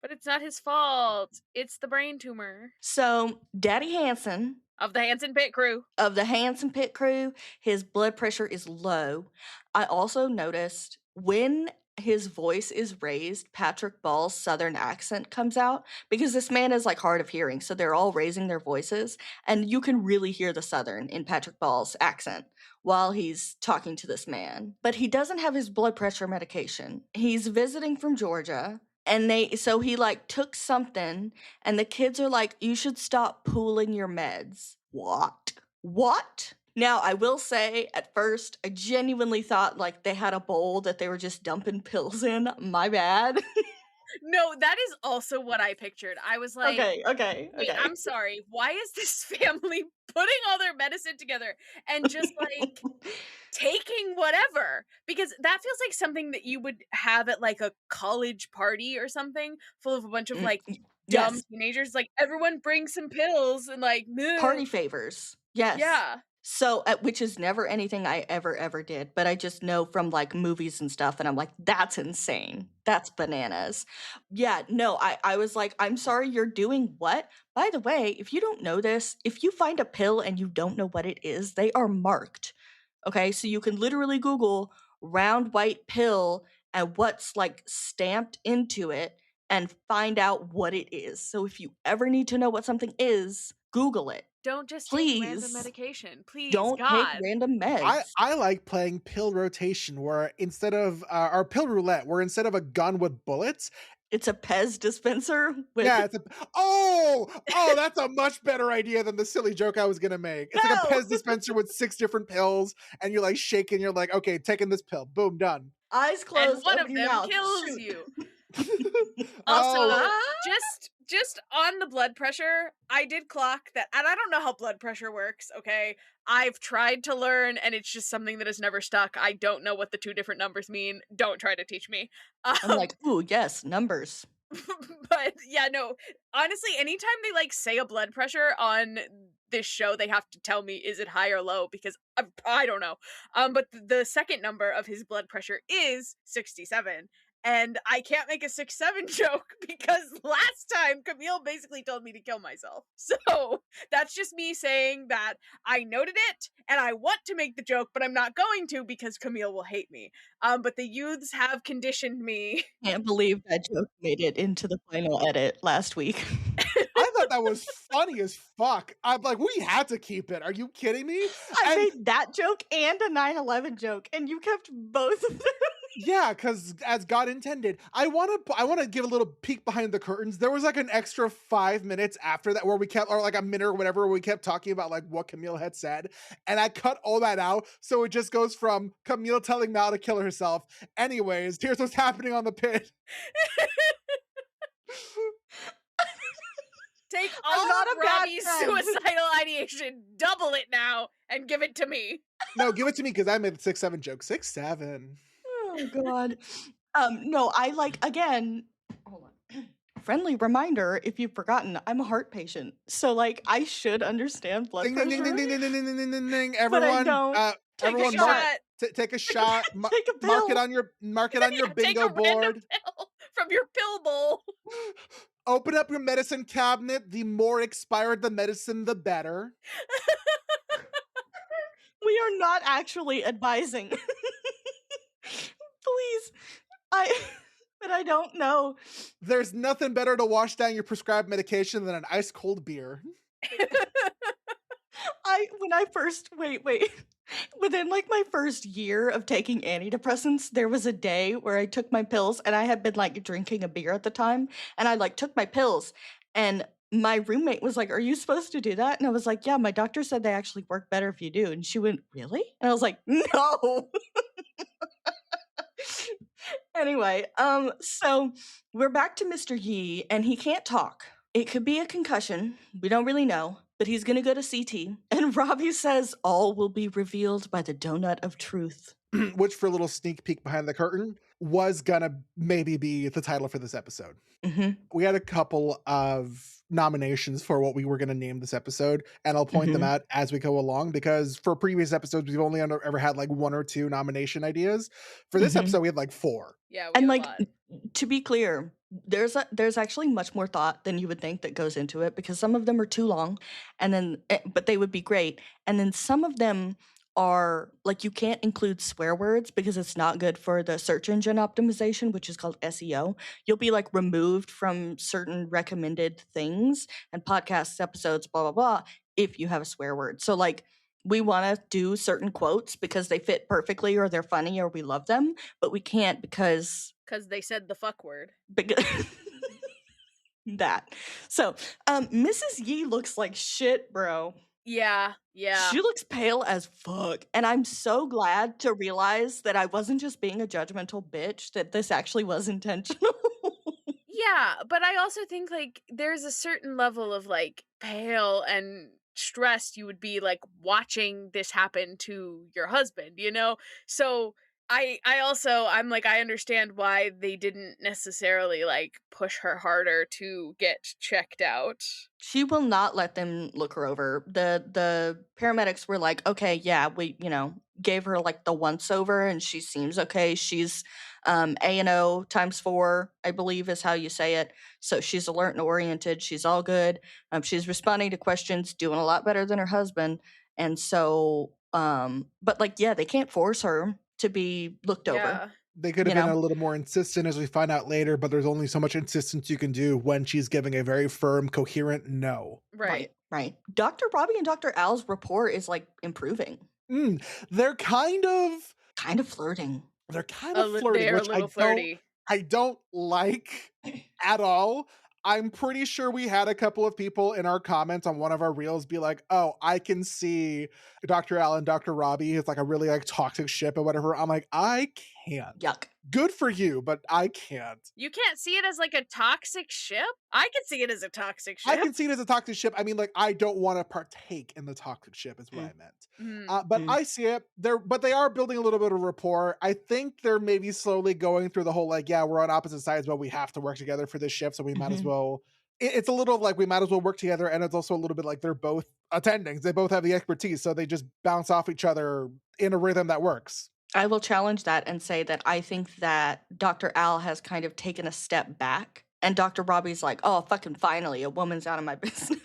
But it's not his fault. It's the brain tumor.
So, Daddy Hansen
Of the Hansen Pit Crew.
of the Hansen Pit Crew, his blood pressure is low. I also noticed when his voice is raised, Patrick Ball's southern accent comes out because this man is like hard of hearing. So they're all raising their voices, and you can really hear the southern in Patrick Ball's accent while he's talking to this man. But he doesn't have his blood pressure medication. He's visiting from Georgia. And so he like took something, and the kids are like, you should stop pooling your meds. What? Now, I will say, at first, I genuinely thought like they had a bowl that they were just dumping pills in. My bad.
No, that is also what I pictured. I was like,
Okay.
wait, I'm sorry. Why is this family putting all their medicine together and just like taking whatever? Because that feels like something that you would have at like a college party or something full of a bunch of like dumb
Yes.
teenagers. Like everyone brings some pills and like
Party favors. Yes.
Yeah.
So, which is never anything I ever did, but I just know from like movies and stuff, and I'm like, that's insane. That's bananas. Yeah, no, I was like, I'm sorry, you're doing what? By the way, if you don't know this, if you find a pill and you don't know what it is, they are marked. Okay, so you can literally Google round white pill and what's like stamped into it and find out what it is. So if you ever need to know what something is, Google it.
Don't just
Please.
take random medication. Please,
Don't
God.
take random meds.
I like playing pill rotation where instead of or pill roulette, where instead of a gun with bullets,
it's a Pez dispenser with
yeah, it's that's a much better idea than the silly joke I was gonna make. It's like a
No!
Pez dispenser with 6 different pills, and you're like shaking, you're like, okay, taking this pill, boom, done.
eyes closed.
And one of
open
them
your mouth.
kills
Shoot.
you. Also,
Oh.
just on the blood pressure, I did clock that, and I don't know how blood pressure works, okay? I've tried to learn, and it's just something that has never stuck. I don't know what the two different numbers mean. Don't try to teach me.
I'm like, ooh, yes, numbers.
But yeah, no. Honestly, anytime they like say a blood pressure on this show, they have to tell me is it high or low because I don't know. But the second number of his blood pressure is 67. And I can't make a 6-7 joke because last time Camille basically told me to kill myself. So that's just me saying that I noted it and I want to make the joke, but I'm not going to because Camille will hate me. But the youths have conditioned me.
Can't believe that joke made it into the final edit last week.
I thought that was funny as fuck. I'm like, we had to keep it. Are you kidding me?
I
And
made that joke and a 9/11 joke, and you kept both of them.
yeah, because as God intended, I want to give a little peek behind the curtains. There was like an extra 5 minutes after that where we kept, or like a minute or whatever, where we kept talking about like what Camille had said, and I cut all that out, so it just goes from Camille telling Mal to kill herself. Anyways, here's what's happening on the pit.
Take
I'm
all
not
of
a bad
Robby's
friend.
suicidal ideation, double it now, and give it to me.
No, give it to me because I made the 6-7 joke. 6-7.
Oh god. No, I like again. Hold on. Friendly reminder, if you've forgotten, I'm a heart patient, so like I should understand blood
Ding ding
pressure.
ding ding ding ding ding ding ding ding ding.
But I
Everyone,
don't.
Take
everyone,
a
mark,
shot.
take a shot.
Take a
Mark it
pill.
on your
Yeah, take
bingo
a random
board.
pill from your pill bowl.
Open up your medicine cabinet. The more expired the medicine, the better.
We are not actually advising. Please. But I don't know.
There's nothing better to wash down your prescribed medication than an ice cold beer.
When I first wait. Within like my first year of taking antidepressants, there was a day where I took my pills and I had been like drinking a beer at the time, and I like took my pills and my roommate was like, "Are you supposed to do that?" And I was like, "Yeah, my doctor said they actually work better if you do." And she went, "Really?" And I was like, "No." Anyway, so we're back to Mr. Yi, and he can't talk. It could be a concussion. We don't really know, but he's gonna go to CT. And Robbie says all will be revealed by the donut of truth.
Which, for a little sneak peek behind the curtain, was gonna maybe be the title for this episode.
Mm-hmm.
We had a couple of nominations for what we were going to name this episode, and I'll point them out as we go along, because for previous episodes we've only ever had like 1 or 2 nomination ideas. For this episode we had like 4.
Yeah, we
And
had
like,
a lot.
to be clear, there's actually much more thought than you would think that goes into it, because some of them are too long, and then but they would be great, and then some of them are like, you can't include swear words because it's not good for the search engine optimization, which is called SEO. You'll be like removed from certain recommended things and podcasts, episodes, blah blah blah, if you have a swear word. So like, we want to do certain quotes because they fit perfectly or they're funny or we love them, but we can't because
they said the fuck word.
that. So Mrs. Yi looks like shit, bro.
Yeah.
She looks pale as fuck. And I'm so glad to realize that I wasn't just being a judgmental bitch, that this actually was intentional.
Yeah, but I also think like there's a certain level of like pale and stressed you would be like watching this happen to your husband, you know? So I'm like, I understand why they didn't necessarily like push her harder to get checked out.
She will not let them look her over. The paramedics were like, okay, yeah, we, gave her like the once over and she seems okay. She's A&O ×4, I believe is how you say it. So she's alert and oriented. She's all good. She's responding to questions, doing a lot better than her husband. And so, but like, yeah, they can't force her to be looked over.
They could have been a little more insistent, as we find out later, but there's only so much insistence you can do when she's giving a very firm, coherent no.
Right. Dr. Robby and Dr. Al's rapport is like improving.
They're kind of
flirting.
They're kind of flirty,
they're
which
a little flirty.
I don't like at all. I'm pretty sure we had a couple of people in our comments on one of our reels be like, "Oh, I can see Dr. Al and Dr. Robby is like a really like toxic ship or whatever." I'm like, I can't.
Yuck.
Good for you, but I can't.
You can't see it as like a toxic ship? I can see it as a toxic
I
ship.
can see it as a toxic ship. I mean, like, I don't want to partake in the toxic ship is what I meant. But I see it. But they are building a little bit of rapport. I think they're maybe slowly going through the whole, like, yeah, we're on opposite sides, but we have to work together for this ship, so we might as well. It's a little like we might as well work together, and it's also a little bit like they're both attendings. They both have the expertise, so they just bounce off each other in a rhythm that works.
I will challenge that and say that I think that Dr. Al has kind of taken a step back, and Dr. Robbie's like, oh, fucking finally, a woman's out of my business.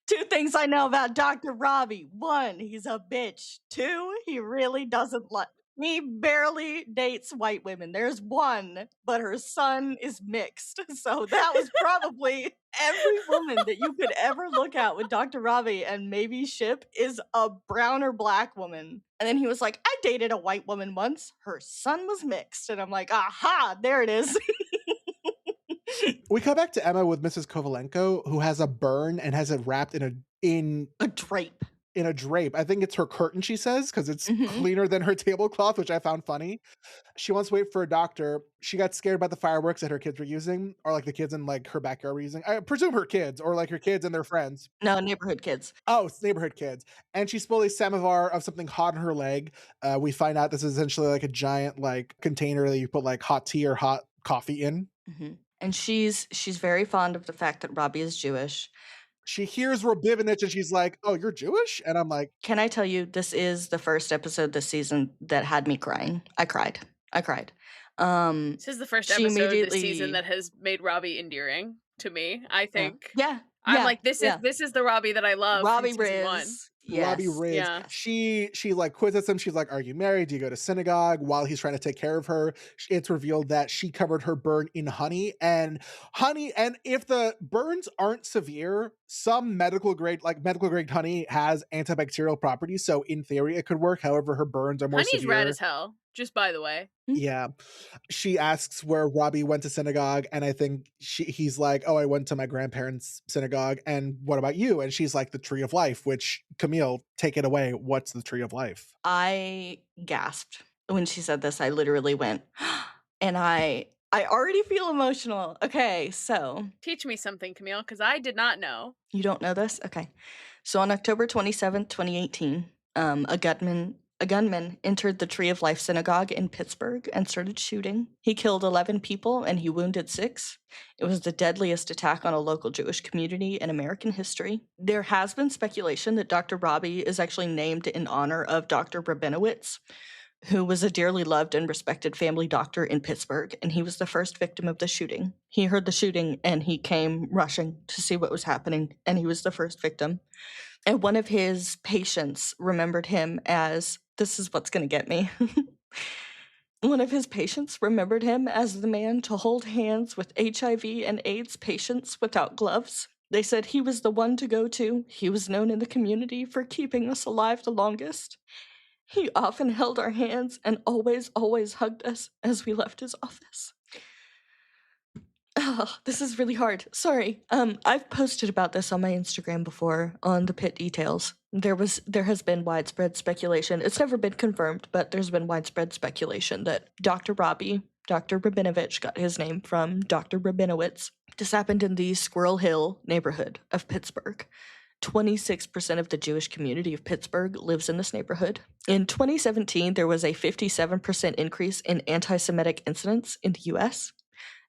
2 things I know about Dr. Robbie. 1, he's a bitch. 2, he really doesn't like. He barely dates white women. There's 1, but her son is mixed. So that was probably every woman that you could ever look at with Dr. Robbie and maybe ship is a brown or black woman. And then he was like, I dated a white woman once. Her son was mixed. And I'm like, aha, there it is.
We come back to Emma with Mrs. Kovalenko, who has a burn and has it wrapped in
A drape.
a drape. I think it's her curtain, she says, because it's cleaner than her tablecloth, which I found funny. She wants to wait for a doctor. She got scared by the fireworks that her kids were using, or like the kids in like her backyard were using. I presume her kids, or like her kids and their friends.
No, neighborhood kids.
Oh, it's neighborhood kids. And she spilled a samovar of something hot in her leg. We find out this is essentially like a giant like container that you put like hot tea or hot coffee in.
And she's very fond of the fact that Robbie is Jewish.
She hears Robivnich and she's like, oh, you're Jewish? And I'm like,
can I tell you, this is the first episode this season that had me crying. I cried.
This is the first episode this season that has made Robbie endearing to me, I think.
Yeah.
I'm like, this is the Robbie that I love.
Robbie
from season
Riz.
1.
Yes.
Robbie Riz.
Yeah.
She like quizzes him. She's like, are you married? Do you go to synagogue? While he's trying to take care of her, it's revealed that she covered her burn in honey. And if the burns aren't severe, some medical grade honey has antibacterial properties. So in theory, it could work. However, her burns are more
Honey's
severe.
rad as hell, just by the way.
Yeah. She asks where Robbie went to synagogue, and I think he's like, oh, I went to my grandparents' synagogue, and what about you? And she's like, the Tree of Life, which, Camille, take it away. What's the Tree of Life?
I gasped when she said this. I literally went, and I already feel emotional. Okay, so.
Teach me something, Camille, because I did not know.
You don't know this? Okay. So on October 27th, 2018, a gunman entered the Tree of Life synagogue in Pittsburgh and started shooting. He killed 11 people and he wounded 6. It was the deadliest attack on a local Jewish community in American history. There has been speculation that Dr. Robbie is actually named in honor of Dr. Rabinowitz, who was a dearly loved and respected family doctor in Pittsburgh, and he was the first victim of the shooting. He heard the shooting and he came rushing to see what was happening, and he was the first victim. And one of his patients remembered him as, this is what's going to get me. One of his patients remembered him as the man to hold hands with HIV and AIDS patients without gloves. They said he was the one to go to. He was known in the community for keeping us alive the longest. He often held our hands and always hugged us as we left his office. Oh, this is really hard. Sorry. I've posted about this on my Instagram before on the PITT details. There has been widespread speculation. It's never been confirmed, but there's been widespread speculation that Dr. Rabinovich got his name from Dr. Rabinowitz. This happened in the Squirrel Hill neighborhood of Pittsburgh. 26% of the Jewish community of Pittsburgh lives in this neighborhood. In 2017, there was a 57% increase in anti-Semitic incidents in the U.S.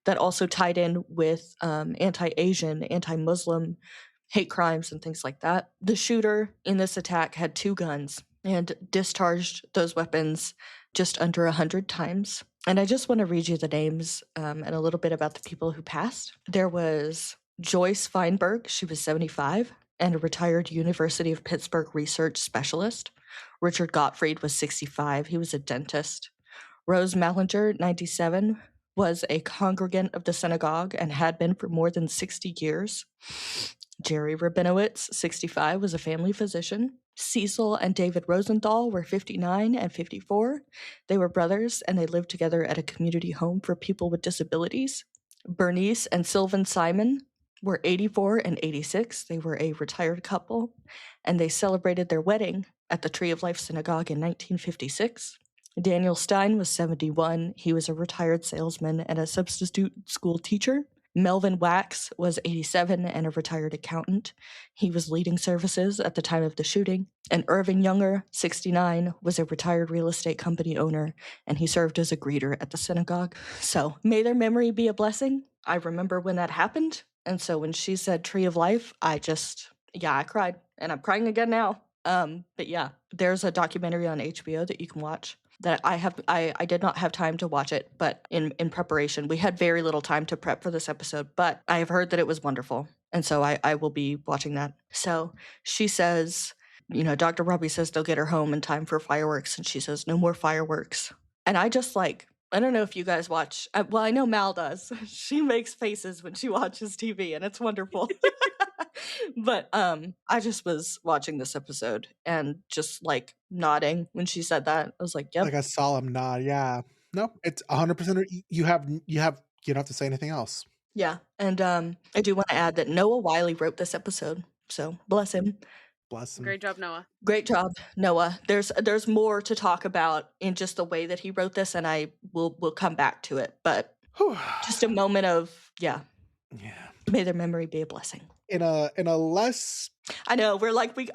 that also tied in with anti-Asian, anti-Muslim hate crimes and things like that. The shooter in this attack had 2 guns and discharged those weapons just under 100 times. And I just want to read you the names and a little bit about the people who passed. There was Joyce Feinberg, she was 75, and a retired University of Pittsburgh research specialist. Richard Gottfried was 65, he was a dentist. Rose Mallinger, 97, was a congregant of the synagogue and had been for more than 60 years. Jerry Rabinowitz, 65, was a family physician. Cecil and David Rosenthal were 59 and 54. They were brothers and they lived together at a community home for people with disabilities. Bernice and Sylvan Simon were 84 and 86. They were a retired couple and they celebrated their wedding at the Tree of Life Synagogue in 1956. Daniel Stein was 71. He was a retired salesman and a substitute school teacher. Melvin Wax was 87 and a retired accountant. He was leading services at the time of the shooting. And Irving Younger, 69, was a retired real estate company owner, and he served as a greeter at the synagogue. So may their memory be a blessing. I remember when that happened. And so when she said Tree of Life, I cried. And I'm crying again now. But yeah, there's a documentary on HBO that you can watch that I did not have time to watch it, but in preparation, we had very little time to prep for this episode, but I have heard that it was wonderful. And so I will be watching that. So she says, Dr. Robby says they'll get her home in time for fireworks. And she says, no more fireworks. And I just I don't know if you guys watch, well, I know Mal does. She makes faces when she watches TV and it's wonderful. But I just was watching this episode and just nodding when she said that. I was like, yep.
Like a solemn nod. Yeah. No, it's 100%. You don't have to say anything else.
Yeah. And I do want to add that Noah Wiley wrote this episode. So bless him.
Bless him.
Great job, Noah.
Great job, Noah. There's more to talk about in just the way that he wrote this, and I will come back to it. But just a moment of yeah. May their memory be a blessing.
In a less,
I know we're we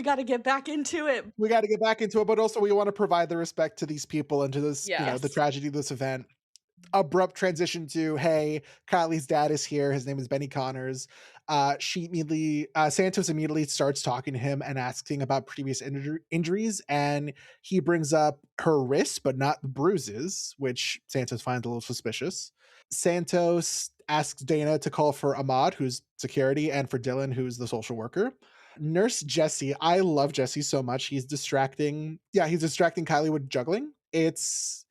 got to get back into it.
We got to get back into it, but also we want to provide the respect to these people and to this, the tragedy of this event. Abrupt transition to, hey, Kylie's dad is here. His name is Benny Connors. Santos immediately starts talking to him and asking about previous injuries, and he brings up her wrists, but not the bruises, which Santos finds a little suspicious. Santos asks Dana to call for Ahmad, who's security, and for Dylan, who's the social worker. Nurse Jesse, I love Jesse so much. He's distracting Kylie with juggling. It's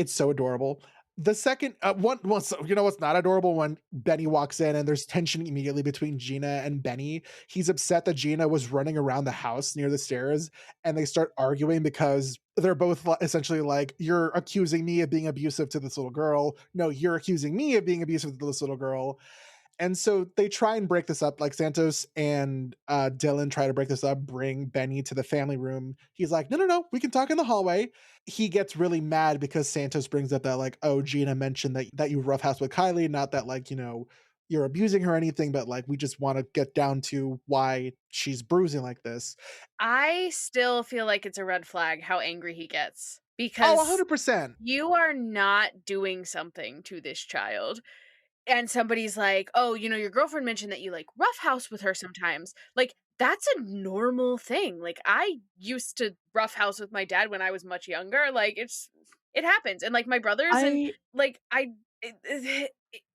so adorable. The second what's not adorable? When Benny walks in and there's tension immediately between Gina and Benny. He's upset that Gina was running around the house near the stairs, and they start arguing because they're both essentially like, you're accusing me of being abusive to this little girl. No, you're accusing me of being abusive to this little girl. And so they try and break this up. Like Santos and Dylan try to break this up, bring Benny to the family room. He's like, no, we can talk in the hallway. He gets really mad because Santos brings up that oh, Gina mentioned that you roughhouse with Kylie, not that you're abusing her or anything, but we just want to get down to why she's bruising like this.
I still feel like it's a red flag how angry he gets, because
100%.
You are not doing something to this child. And somebody's like, oh, your girlfriend mentioned that you roughhouse with her sometimes. That's a normal thing. I used to roughhouse with my dad when I was much younger. It happens. And my brothers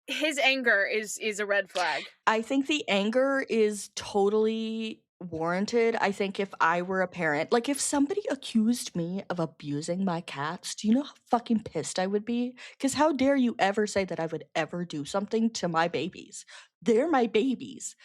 his anger is a red flag.
I think the anger is totally warranted. I think if I were a parent, if somebody accused me of abusing my cats, do you know how fucking pissed I would be? Because how dare you ever say that I would ever do something to my babies? They're my babies.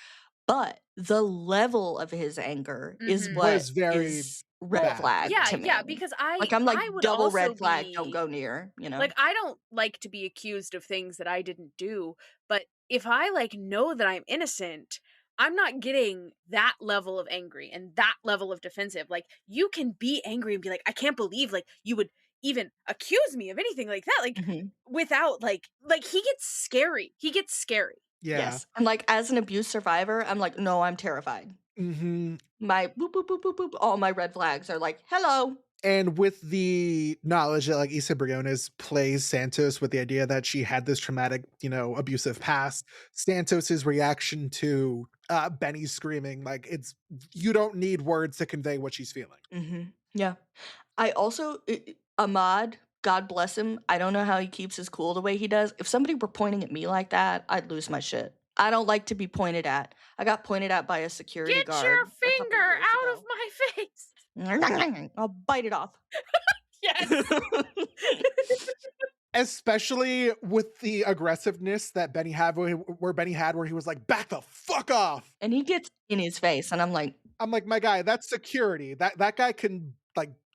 But the level of his anger is what is red flag to me.
Yeah, because I'm
I would double red flag, don't go near,
I don't like to be accused of things that I didn't do, but if I know that I'm innocent, I'm not getting that level of angry and that level of defensive. You can be angry and be like, I can't believe you would even accuse me of anything like that. Without he gets scary. He gets scary.
Yeah.
Yes. And as an abuse survivor, I'm no, I'm terrified.
Mm-hmm.
My boop, boop, boop, boop, boop, all my red flags are hello.
And with the knowledge that Issa Briones plays Santos with the idea that she had this traumatic, abusive past, Santos's reaction to Benny screaming, you don't need words to convey what she's feeling.
Mm-hmm. Yeah. I also, Ahmad, God bless him. I don't know how he keeps his cool the way he does. If somebody were pointing at me like that, I'd lose my shit. I don't like to be pointed at. I got pointed at by a security guard.
Get your finger out of my face.
I'll bite it off.
Yes.
Especially with the aggressiveness that Benny had, where he was like, back the fuck off.
And he gets in his face, and I'm like,
my guy, that's security. That guy can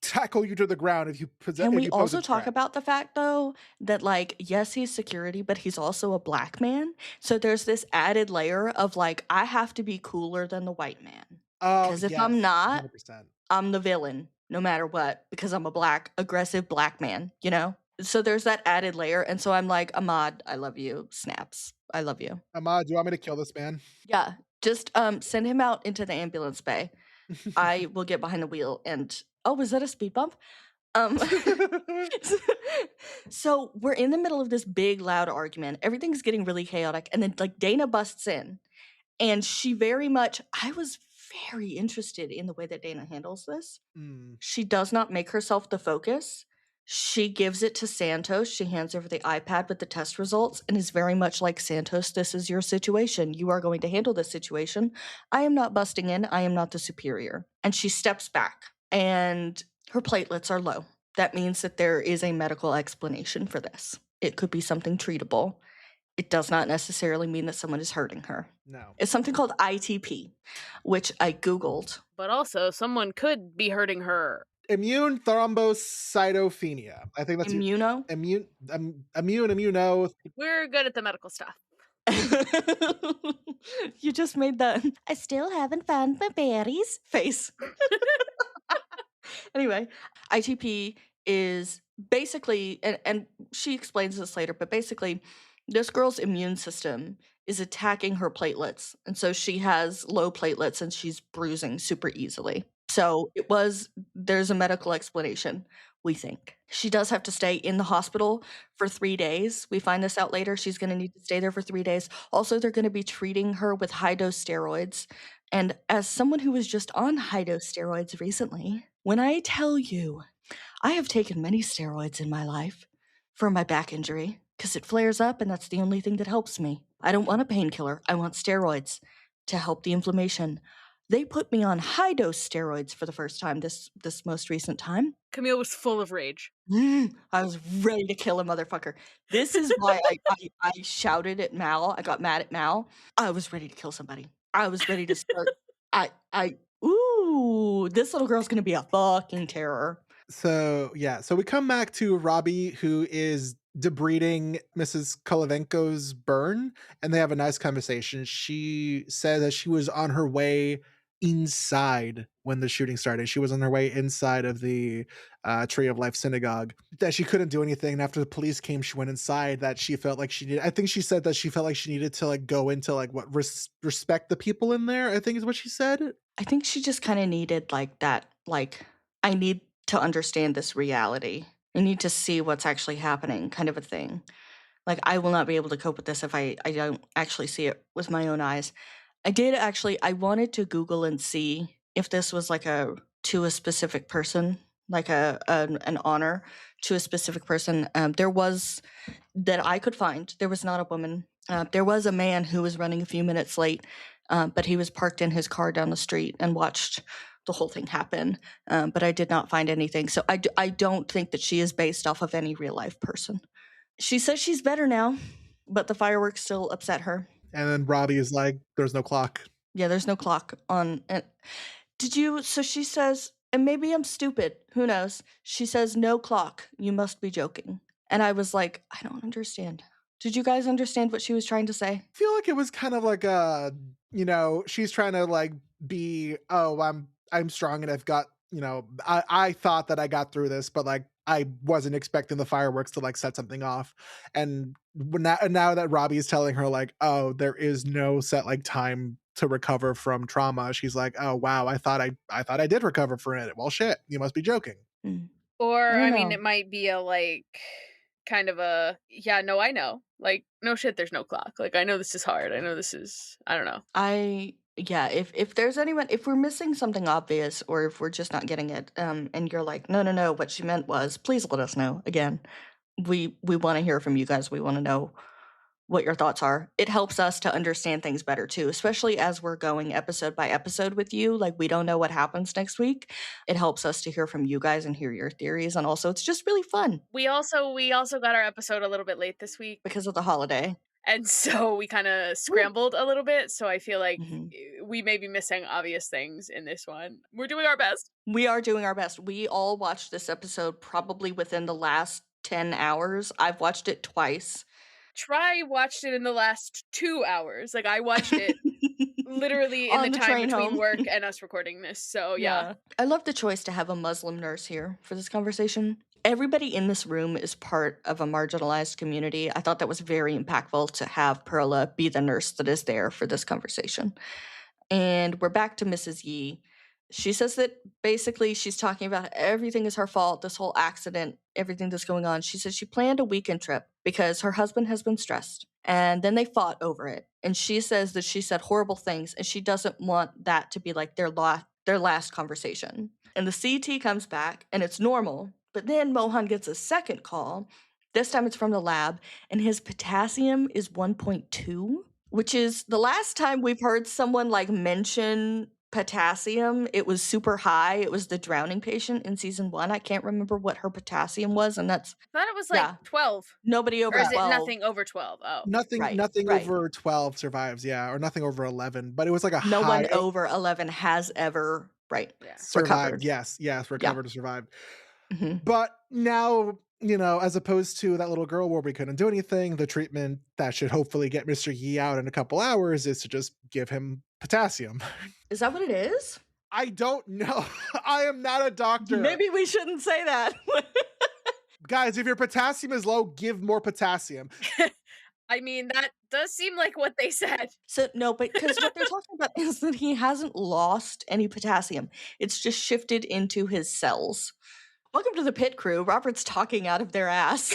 tackle you to the ground if you possess.
Can we also talk about the fact though that yes, he's security, but he's also a black man. So there's this added layer of I have to be cooler than the white man. Because if I'm not, 100%. I'm the villain. no matter what, because I'm a black, aggressive black man, you know? So there's that added layer. And so I'm like, Ahmad, I love you. Snaps. I love you.
Ahmad, do you want me to kill this man?
Yeah. Just send him out into the ambulance bay. I will get behind the wheel and oh, was that a speed bump? Um so we're in the middle of this big loud argument. Everything's getting really chaotic. And then like Dana busts in and she very much I was very interested in the way that Dana handles this.
Mm.
She does not make herself the focus. She gives it to Santos. She hands over the iPad with the test results and is very much like, Santos, this is your situation. You are going to handle this situation. I am not busting in. I am not the superior. And she steps back and her platelets are low. That means that there is a medical explanation for this. It could be something treatable. It does not necessarily mean that someone is hurting her.
No.
It's something called ITP, which I Googled.
But also, someone could be hurting her.
Immune thrombocytopenia. I think that's
Immuno?
immuno.
We're good at the medical stuff.
You just made that I still haven't found my berries face. Anyway, ITP is basically, and she explains this later, but basically, this girl's immune system is attacking her platelets. And so she has low platelets and she's bruising super easily. So there's a medical explanation, we think. She does have to stay in the hospital for 3 days. We find this out later. She's going to need to stay there for 3 days. Also, they're going to be treating her with high dose steroids. And as someone who was just on high dose steroids recently, when I tell you, I have taken many steroids in my life for my back injury because it flares up and that's the only thing that helps me. I don't want a painkiller. I want steroids to help the inflammation. They put me on high dose steroids for the first time this most recent time.
Camille was full of rage.
I was ready to kill a motherfucker. This is why I shouted at Mal. I got mad at Mal. I was ready to kill somebody. I was ready to start. Ooh, this little girl's gonna be a fucking terror.
So we come back to Robby, who is debriding Mrs. Kolovenko's burn, and they have a nice conversation. She said that she was on her way inside when the shooting started. She was on her way inside of the Tree of Life synagogue. That she couldn't do anything. And after the police came, she went inside. That she felt like she needed. I think she said that she felt like she needed to like go into like what respect the people in there. I think is what she said.
I think she just kind of needed like that. Like, I need to understand this reality. I need to see what's actually happening, kind of a thing. Like, I will not be able to cope with this if I don't actually see it with my own eyes. I wanted to Google and see if this was like to a specific person, like an honor to a specific person. There was, that I could find, there was not a woman. There was a man who was running a few minutes late, but he was parked in his car down the street and watched the whole thing happen. But I did not find anything. So I don't think that she is based off of any real life person. She says she's better now, but the fireworks still upset her.
And then Robby is like, there's no clock.
Yeah, there's no clock on. So she says, and maybe I'm stupid, who knows? She says, no clock, you must be joking. And I was like, I don't understand. Did you guys understand what she was trying to say?
I feel like it was kind of like she's trying to like be, oh, I'm strong and I've got, I thought that I got through this, but like I wasn't expecting the fireworks to like set something off. And now that Robby is telling her like, oh, there is no set like time to recover from trauma, she's like, oh wow, I thought I did recover from it. Well, shit, you must be joking.
Or
I
I
don't
mean,
know.
it might be a like kind of a yeah, no, I know. Like, no shit, there's no clock. Like, I know this is hard. I know this is I don't know.
If there's anyone, if we're missing something obvious or if we're just not getting it, and you're like, no, what she meant was, please let us know. Again, we want to hear from you guys. We want to know what your thoughts are. It helps us to understand things better too, especially as we're going episode by episode with you. Like, we don't know what happens next week. It helps us to hear from you guys and hear your theories. And also, it's just really fun
We also got our episode a little bit late this week.
because of the holiday.
And so we kind of scrambled a little bit. So I feel like
Mhm.
we may be missing obvious things in this one. We're doing our best.
We are doing our best. We all watched this episode probably within the last 10 hours. I've watched it twice.
Try watched it in the last 2 hours. Like, I watched it literally in the
On the
time
train
between
home.
work and us recording this, so yeah.
I love the choice to have a Muslim nurse here for this conversation. Everybody in this room is part of a marginalized community. I thought that was very impactful to have Perla be the nurse that is there for this conversation. And we're back to Mrs. Yee. She says that basically she's talking about everything is her fault, this whole accident, everything that's going on. She says she planned a weekend trip because her husband has been stressed. And then they fought over it. And she says that she said horrible things and she doesn't want that to be like their last conversation. And the CT comes back and it's normal. But then Mohan gets a second call. This time it's from the lab and his potassium is 1.2, which is the last time we've heard someone like mention potassium. It was super high. It was the drowning patient in season 1. I can't remember what her potassium was, and that's
I thought it was, like, 12.
nobody over
Or is it
12.
nothing over 12? Oh.
Nothing over 12 survives, yeah, or nothing over 11, but it was like a
No
high
one over 11 has ever
survived.
recovered.
Yes, recovered or survived.
Mhm.
But now, as opposed to that little girl where we couldn't do anything, the treatment that should hopefully get Mr. Yi out in a couple hours is to just give him potassium.
Is that what it is?
I don't know. I am not a doctor.
Maybe we shouldn't say that.
Guys, if your potassium is low, give more potassium.
I mean, that does seem like what they said.
So no, but because what they're talking about is that he hasn't lost any potassium. It's just shifted into his cells. Welcome to the Pit Crew. Robert's talking out of their ass.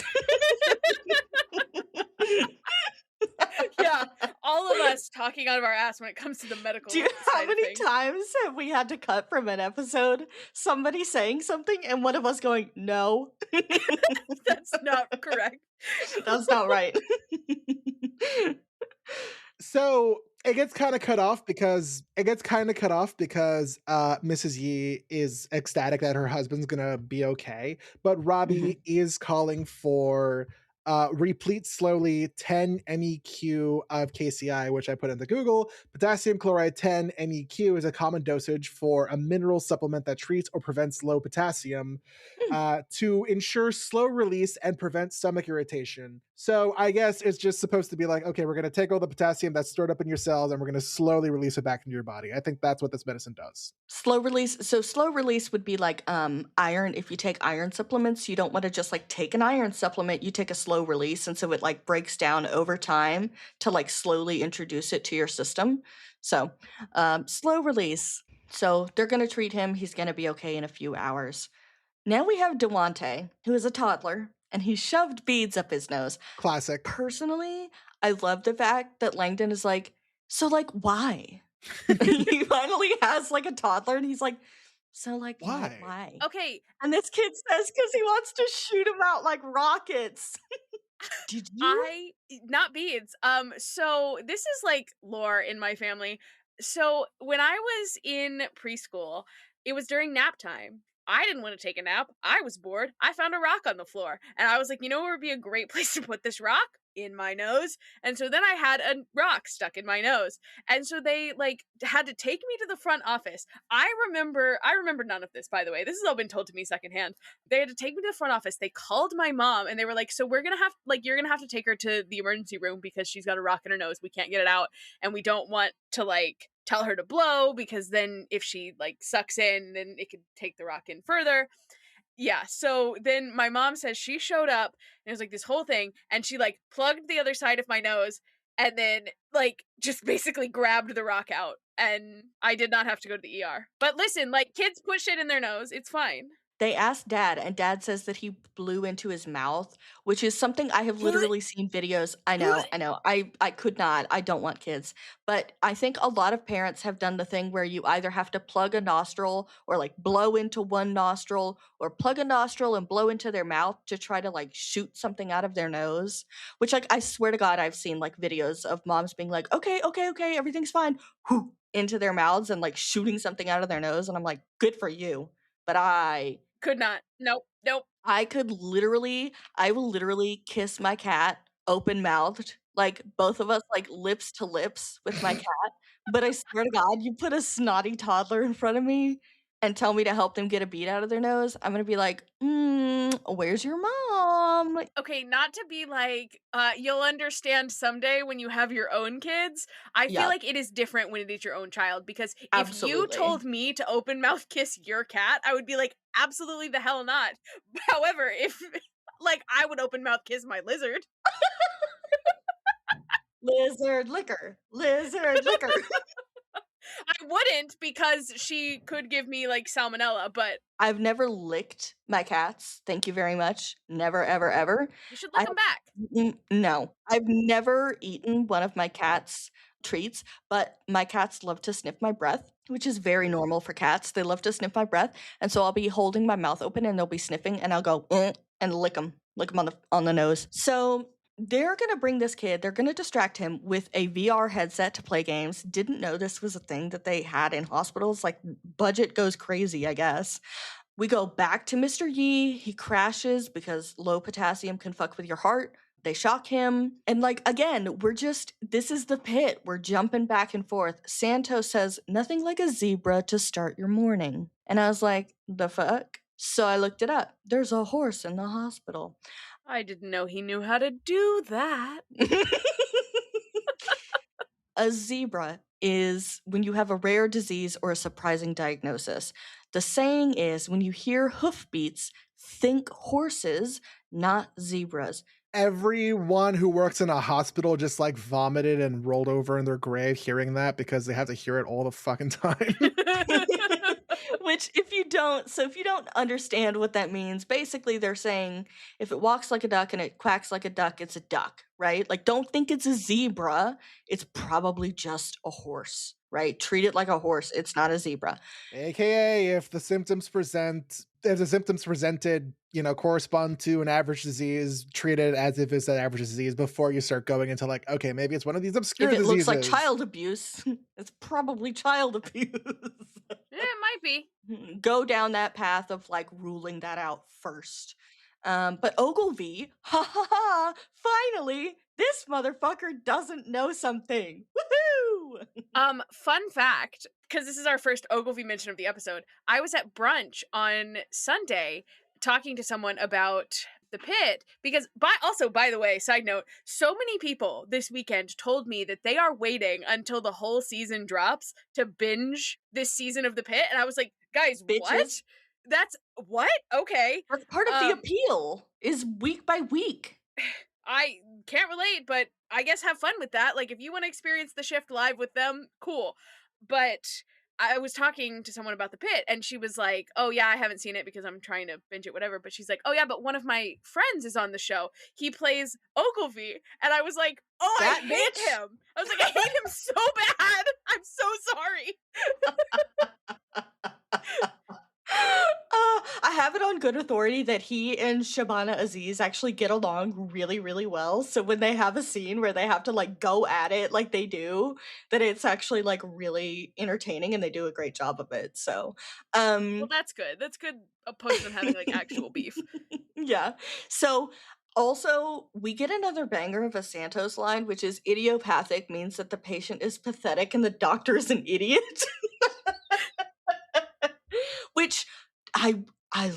Yeah, all of us talking out of our ass when it comes to the medical
How
side of
many
things.
times have we had to cut from an episode somebody saying something and one of us going, no?
That's not correct.
That's not right.
So it gets kind of cut off because Mrs. Yi is ecstatic that her husband's gonna be okay, but Robby is calling for replete slowly 10 MEQ of KCI, which I put into Google. Potassium chloride 10 MEQ is a common dosage for a mineral supplement that treats or prevents low potassium to ensure slow release and prevent stomach irritation. So I guess it's just supposed to be like, okay, we're going to take all the potassium that's stored up in your cells and we're going to slowly release it back into your body. I think that's what this medicine does.
Slow release. So slow release would be like iron. If you take iron supplements, you don't want to just like take an iron supplement. You take a slow release, and so it like breaks down over time to like slowly introduce it to your system. So slow release. So they're going to treat him. He's going to be okay in a few hours. Now we have Dewante, who is a toddler, and he shoved beads up his nose.
Classic.
Personally, I love the fact that Langdon is like, so like, why? He finally has like a toddler, and he's like, so like, why?
Okay.
And this kid says because he wants to shoot him out like rockets. Did you?
Not beads. So this is like lore in my family. So when I was in preschool, it was during nap time. I didn't want to take a nap. I was bored. I found a rock on the floor. And I was like, you know where would be a great place to put this rock? In my nose. And so then I had a rock stuck in my nose. And so they like had to take me to the front office. I remember none of this, by the way. This has all been told to me secondhand. They had to take me to the front office. They called my mom and they were like, so you're gonna have to take her to the emergency room because she's got a rock in her nose. We can't get it out. And we don't want to like tell her to blow because then if she like sucks in, then it could take the rock in further. Yeah, so then my mom says she showed up and it was like this whole thing and she like plugged the other side of my nose and then like just basically grabbed the rock out and I did not have to go to the ER. But listen, like kids put shit in their nose, it's fine.
They asked Dad, and Dad says that he blew into his mouth, which is something I have literally seen videos. I know. I could not. I don't want kids. But I think a lot of parents have done the thing where you either have to plug a nostril or like blow into one nostril or plug a nostril and blow into their mouth to try to like shoot something out of their nose, which like I swear to God, I've seen like videos of moms being like, okay, everything's fine, whoo, into their mouths and like shooting something out of their nose. And I'm like, good for you. But I
could not. Nope.
I will literally kiss my cat open mouthed, like both of us, like lips to lips with my cat. But I swear to God, you put a snotty toddler in front of me and tell me to help them get a bead out of their nose, I'm gonna be like, where's your mom? Like,
Okay, not to be like, you'll understand someday when you have your own kids. I feel
yeah,
like it is different when it is your own child because if you
absolutely.
told me to open mouth kiss your cat, I would be like, absolutely the hell not. However, if like I would open mouth kiss my lizard,
Lizard liquor, lizard liquor.
I wouldn't because she could give me like salmonella, but
I've never licked my cats. Thank you very much. Never, ever, ever.
you should
I
lick them back.
no, I've never eaten one of my cat's treats, but my cats love to sniff my breath, which is very normal for cats. They love to sniff my breath, and so I'll be holding my mouth open, and they'll be sniffing, and I'll go and lick them on the nose. So they're gonna bring this kid. They're gonna distract him with a VR headset to play games. Didn't know this was a thing that they had in hospitals. Like budget goes crazy, I guess. We go back to Mr. Yi. He crashes because low potassium can fuck with your heart. They shock him. And like, again, this is the pit. We're jumping back and forth. Santos says, nothing like a zebra to start your morning. And I was like, the fuck? So I looked it up. There's a horse in the hospital.
I didn't know he knew how to do that.
A zebra is when you have a rare disease or a surprising diagnosis. The saying is when you hear hoofbeats, think horses, not zebras.
Everyone who works in a hospital just like vomited and rolled over in their grave hearing that because they have to hear it all the fucking time.
Which if you don't understand what that means, basically they're saying if it walks like a duck and it quacks like a duck, it's a duck, right? Like don't think it's a zebra, it's probably just a horse, right? Treat it like a horse, it's not a zebra.
AKA if the symptoms presented, correspond to an average disease, treat it as if it's an average disease before you start going into like, okay, maybe it's one of these obscure
If it
diseases.
looks like child abuse, it's probably child abuse.
It might be.
Go down that path of like ruling that out first. But Ogilvy, ha ha ha, finally, this motherfucker doesn't know something. Woohoo!
Fun fact, because this is our first Ogilvy mention of the episode. I was at brunch on Sunday talking to someone about the pit because by the way, side note, so many people this weekend told me that they are waiting until the whole season drops to binge this season of the pit, and I was like, guys,
Bitches.
what? That's what? Okay.
That's part of the appeal, is week by week.
I can't relate, but I guess have fun with that. Like, if you want to experience the shift live with them, cool. But I was talking to someone about the pit, and she was like, oh, yeah, I haven't seen it because I'm trying to binge it, whatever. But she's like, oh, yeah, but one of my friends is on the show. He plays Ogilvy. And I was like, oh,
That
I hate
bitch?
him. I was like, I hate him so bad. I'm so sorry.
I have it on good authority that he and Shabana Aziz actually get along really, really well. So when they have a scene where they have to like go at it like they do, that it's actually like really entertaining and they do a great job of it. So,
Well, that's good. That's good opposed to them having like actual beef.
Yeah. So also, we get another banger of a Santos line, which is idiopathic means that the patient is pathetic and the doctor is an idiot. Which I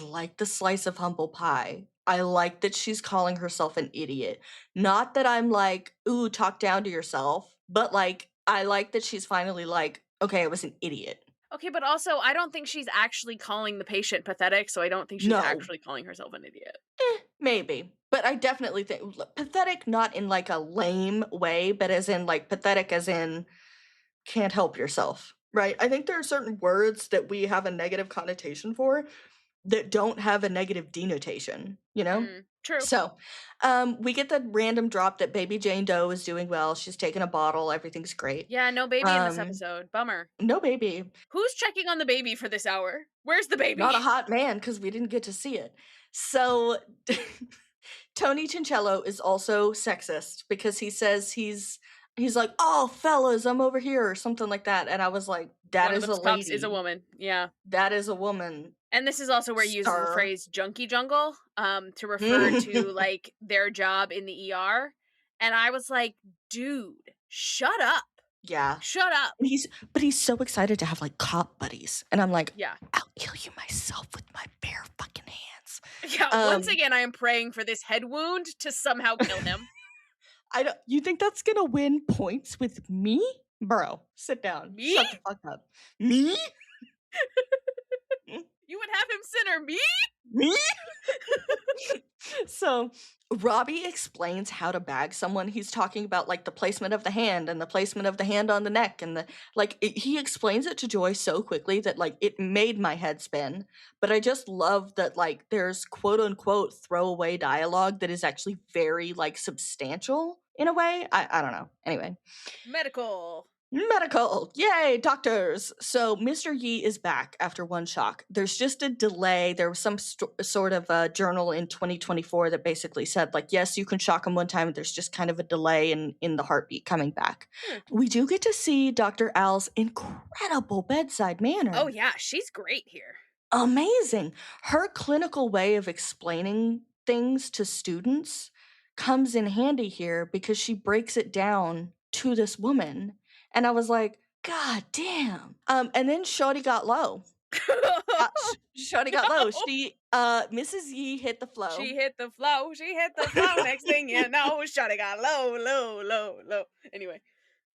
like the slice of humble pie. I like that she's calling herself an idiot. Not that I'm like, ooh, talk down to yourself, but like I like that she's finally like, okay, I was an idiot.
Okay, but also, I don't think she's actually calling the patient pathetic, so I don't think she's
No.
actually calling herself an idiot.
Maybe. But I definitely think pathetic, not in like a lame way, but as in like pathetic as in can't help yourself, right? I think there are certain words that we have a negative connotation for that don't have a negative denotation, you know?
True.
So, we get the random drop that baby Jane Doe is doing well. She's taking a bottle. Everything's great.
Yeah, no baby in this episode. Bummer.
No baby.
Who's checking on the baby for this hour? Where's the baby?
Not a hot man because we didn't get to see it. So, Tony Chincello is also sexist because he says he's like, oh, fellas, I'm over here or something like that. And I was like, that
One
is
of
a
the cops
lady.
is a woman. Yeah.
That is a woman.
And this is also where he uses the phrase junkie jungle to refer to like their job in the ER. And I was like, dude, shut up.
Yeah.
Shut up.
And he's so excited to have like cop buddies. And I'm like,
Yeah.
I'll kill you myself with my bare fucking hands.
Yeah, once again, I am praying for this head wound to somehow kill him.
You think that's gonna win points with me? Bro, sit down.
Me?
Shut the fuck up. Me?
You would have him center me?
Me? So Robby explains how to bag someone. He's talking about like the placement of the hand and the placement of the hand on the neck and he explains it to Joy so quickly that like it made my head spin. But I just love that like there's quote unquote throwaway dialogue that is actually very like substantial in a way. I don't know. Anyway.
Medical.
Yay, doctors. So Mr. Yi is back after one shock. There's just a delay. There was some sort of journal in 2024 that basically said like, yes, you can shock him one time. There's just kind of a delay in the heartbeat coming back. We do get to see Dr. Al's incredible bedside manner.
Oh yeah, she's great here.
Amazing. Her clinical way of explaining things to students comes in handy here because she breaks it down to this woman. And I was like, God damn. And then Shorty got low. Shorty got low. She, Mrs. Yi hit the flow.
She hit the flow. Next thing you know, Shorty got low. Anyway.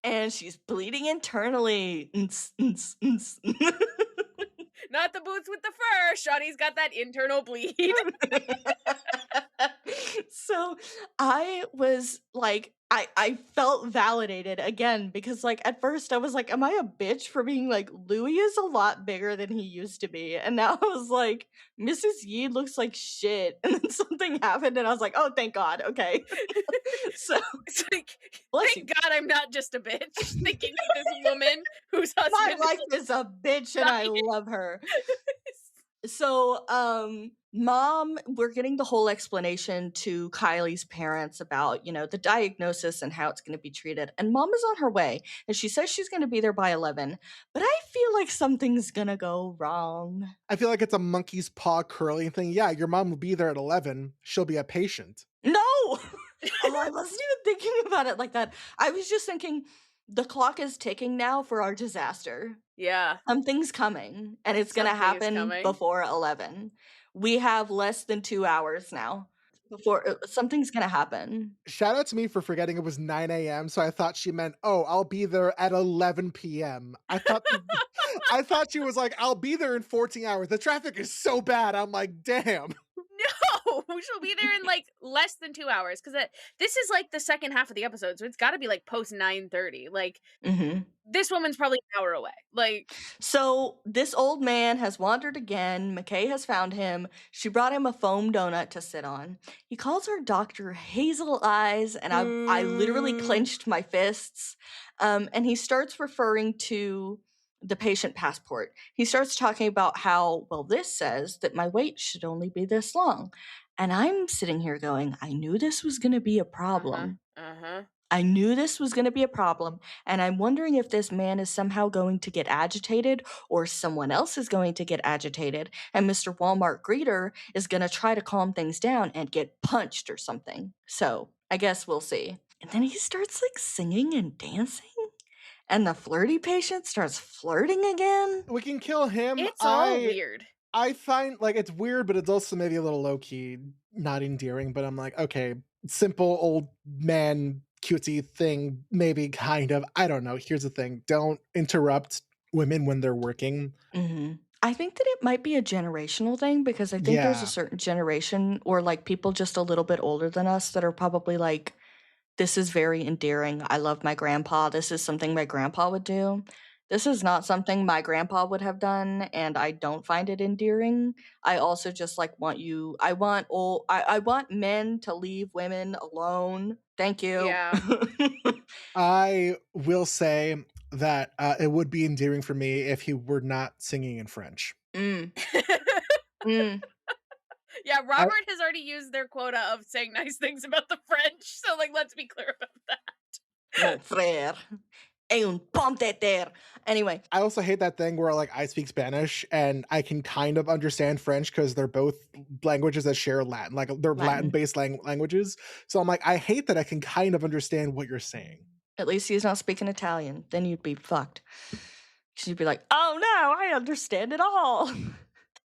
And she's bleeding internally.
Not the boots with the fur. Shawty's got that internal bleed.
So I was like, I felt validated again because like at first I was like, am I a bitch for being like, Louis is a lot bigger than he used to be? And now I was like, Mrs. Yi looks like shit. And then something happened and I was like, oh, thank God. Okay. So
it's like, thank God I'm not just a bitch thinking of this woman whose
my
husband
life is a bitch and I love her. So, Mom, we're getting the whole explanation to Kylie's parents about, you know, the diagnosis and how it's going to be treated. And Mom is on her way, and she says she's going to be there by 11. But I feel like something's going to go wrong.
I feel like it's a monkey's paw curling thing. Yeah, your mom will be there at 11. She'll be a patient.
No! Oh, I wasn't even thinking about it like that. I was just thinking the clock is ticking now for our disaster.
Yeah.
Something's coming, and it's going to happen before 11. We have less than 2 hours now before something's going to happen.
Shout out to me for forgetting it was 9 a.m. So I thought she meant, oh, I'll be there at 11 p.m. I thought she was like, I'll be there in 14 hours. The traffic is so bad. I'm like, damn.
No, she'll be there in like less than 2 hours because this is like the second half of the episode, so it's got to be like post 9:30. Like, this woman's probably an hour away. Like,
so this old man has wandered again. McKay has found him. She brought him a foam donut to sit on. He calls her Dr. Hazel Eyes, and I literally clenched my fists. And he starts referring to the patient passport. He starts talking about how, well, this says that my wait should only be this long. And I'm sitting here going, I knew this was going to be a problem. I knew this was going to be a problem. And I'm wondering if this man is somehow going to get agitated or someone else is going to get agitated. And Mr. Walmart Greeter is going to try to calm things down and get punched or something. So I guess we'll see. And then he starts like singing and dancing. And the flirty patient starts flirting again.
We can kill him.
It's all weird.
I find like it's weird, but it's also maybe a little low key, not endearing. But I'm like, okay, simple old man cutesy thing, maybe kind of. I don't know. Here's the thing: don't interrupt women when they're working.
I think that it might be a generational thing because I think there's a certain generation or like people just a little bit older than us that are probably like, this is very endearing. I love my grandpa. This is something my grandpa would do. This is not something my grandpa would have done, and I don't find it endearing. I also just like I want men to leave women alone. Thank you.
Yeah.
I will say that it would be endearing for me if he were not singing in French.
Yeah, Robert has already used their quota of saying nice things about the French, so like let's be clear about that.
Mon frère. Et un pomme de terre. Anyway.
I also hate that thing where like I speak Spanish and I can kind of understand French because they're both languages that share Latin, like they're Latin-based languages. So I'm like, I hate that I can kind of understand what you're saying.
At least he's not speaking Italian. Then you'd be fucked. 'Cause you'd be like, oh no, I understand it all.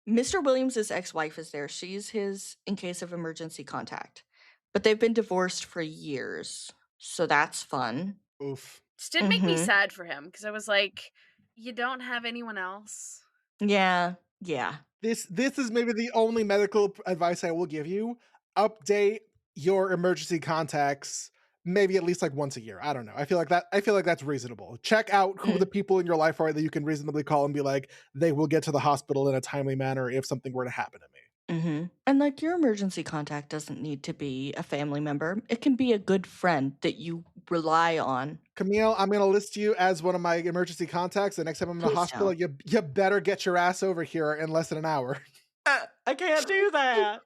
Mr. Williams' ex-wife is there. She's his in case of emergency contact. But they've been divorced for years. So that's fun.
Oof.
This did make me sad for him because I was like, you don't have anyone else?
Yeah. Yeah.
This is maybe the only medical advice I will give you. Update your emergency contacts maybe at least like once a year. I don't know. I feel like that's reasonable. Check out who the people in your life are that you can reasonably call and be like, they will get to the hospital in a timely manner if something were to happen to me.
And like your emergency contact doesn't need to be a family member. It can be a good friend that you rely on.
Camille, I'm going to list you as one of my emergency contacts. The next time I'm in the
Please
hospital,
don't.
you better get your ass over here in less than an hour.
I can't do that.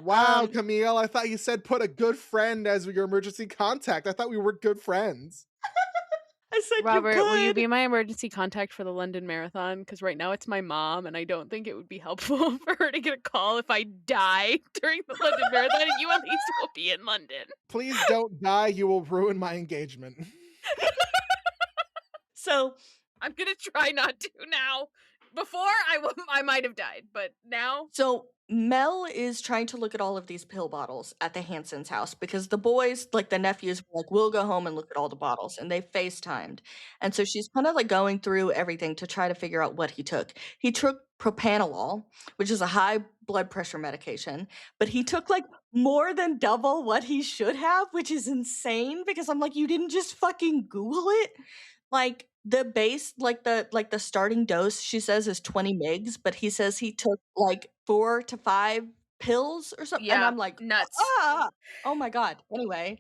Wow, Camille, I thought you said put a good friend as your emergency contact. I thought we were good friends.
I said
Robert,
you could.
will you be my emergency contact for the London Marathon? Because right now it's my mom, and I don't think it would be helpful for her to get a call if I die during the London Marathon, and you at least will be in London.
Please don't die. You will ruin my engagement.
So
I'm gonna try not to now. Before I might have died, but now.
So Mel is trying to look at all of these pill bottles at the Hanson's house because the boys, like the nephews, were like, we'll go home and look at all the bottles. And they FaceTimed. And so she's kind of like going through everything to try to figure out what he took. He took propanolol, which is a high blood pressure medication, but he took like more than double what he should have, which is insane because I'm like, you didn't just fucking Google it. Like the base, like the starting dose, she says is 20 mgs, but he says he took like 4 to 5 pills or something. And
Yeah,
I'm like,
nuts.
oh my God. Anyway,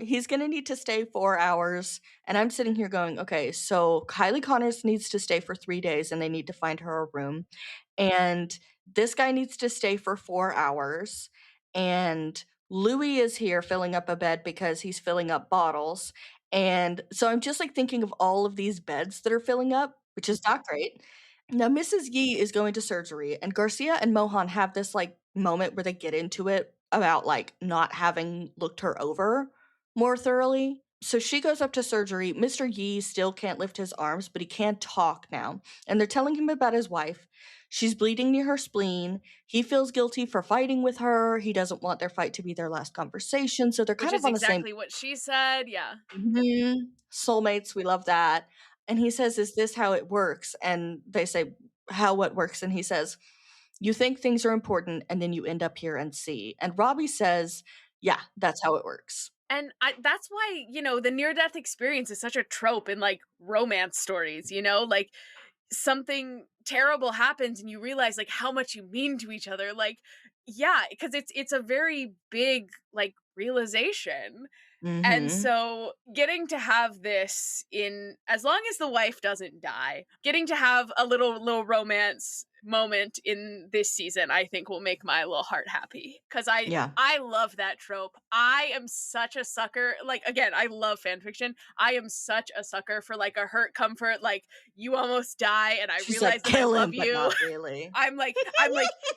he's gonna need to stay 4 hours. And I'm sitting here going, okay, so Kylie Connors needs to stay for 3 days and they need to find her a room. And this guy needs to stay for 4 hours. And Louis is here filling up a bed because he's filling up bottles. And so I'm just like thinking of all of these beds that are filling up, which is not great. Now, Mrs. Yee is going to surgery, and Garcia and Mohan have this like moment where they get into it about like not having looked her over more thoroughly. So she goes up to surgery. Mr. Yee still can't lift his arms, but he can talk now. And they're telling him about his wife. She's bleeding near her spleen. He feels guilty for fighting with her. He doesn't want their fight to be their last conversation. So they're kind
Which
of
is
on the same.
exactly what she said. Yeah.
Soulmates, we love that. And he says, is this how it works? And they say, how what works? And he says, you think things are important and then you end up here and see. And Robby says, yeah, that's how it works.
And that's why, the near-death experience is such a trope in like romance stories, like something terrible happens and you realize like how much you mean to each other. Like, yeah, because it's a very big like realization. And so getting to have this in, as long as the wife doesn't die, getting to have a little romance moment in this season, I think will make my little heart happy. Because I love that trope. I am such a sucker. Like, again, I love fan fiction. I am such a sucker for like a hurt comfort, like you almost die and
She's
realize
like,
that I love
him,
you.
But not really.
I'm like,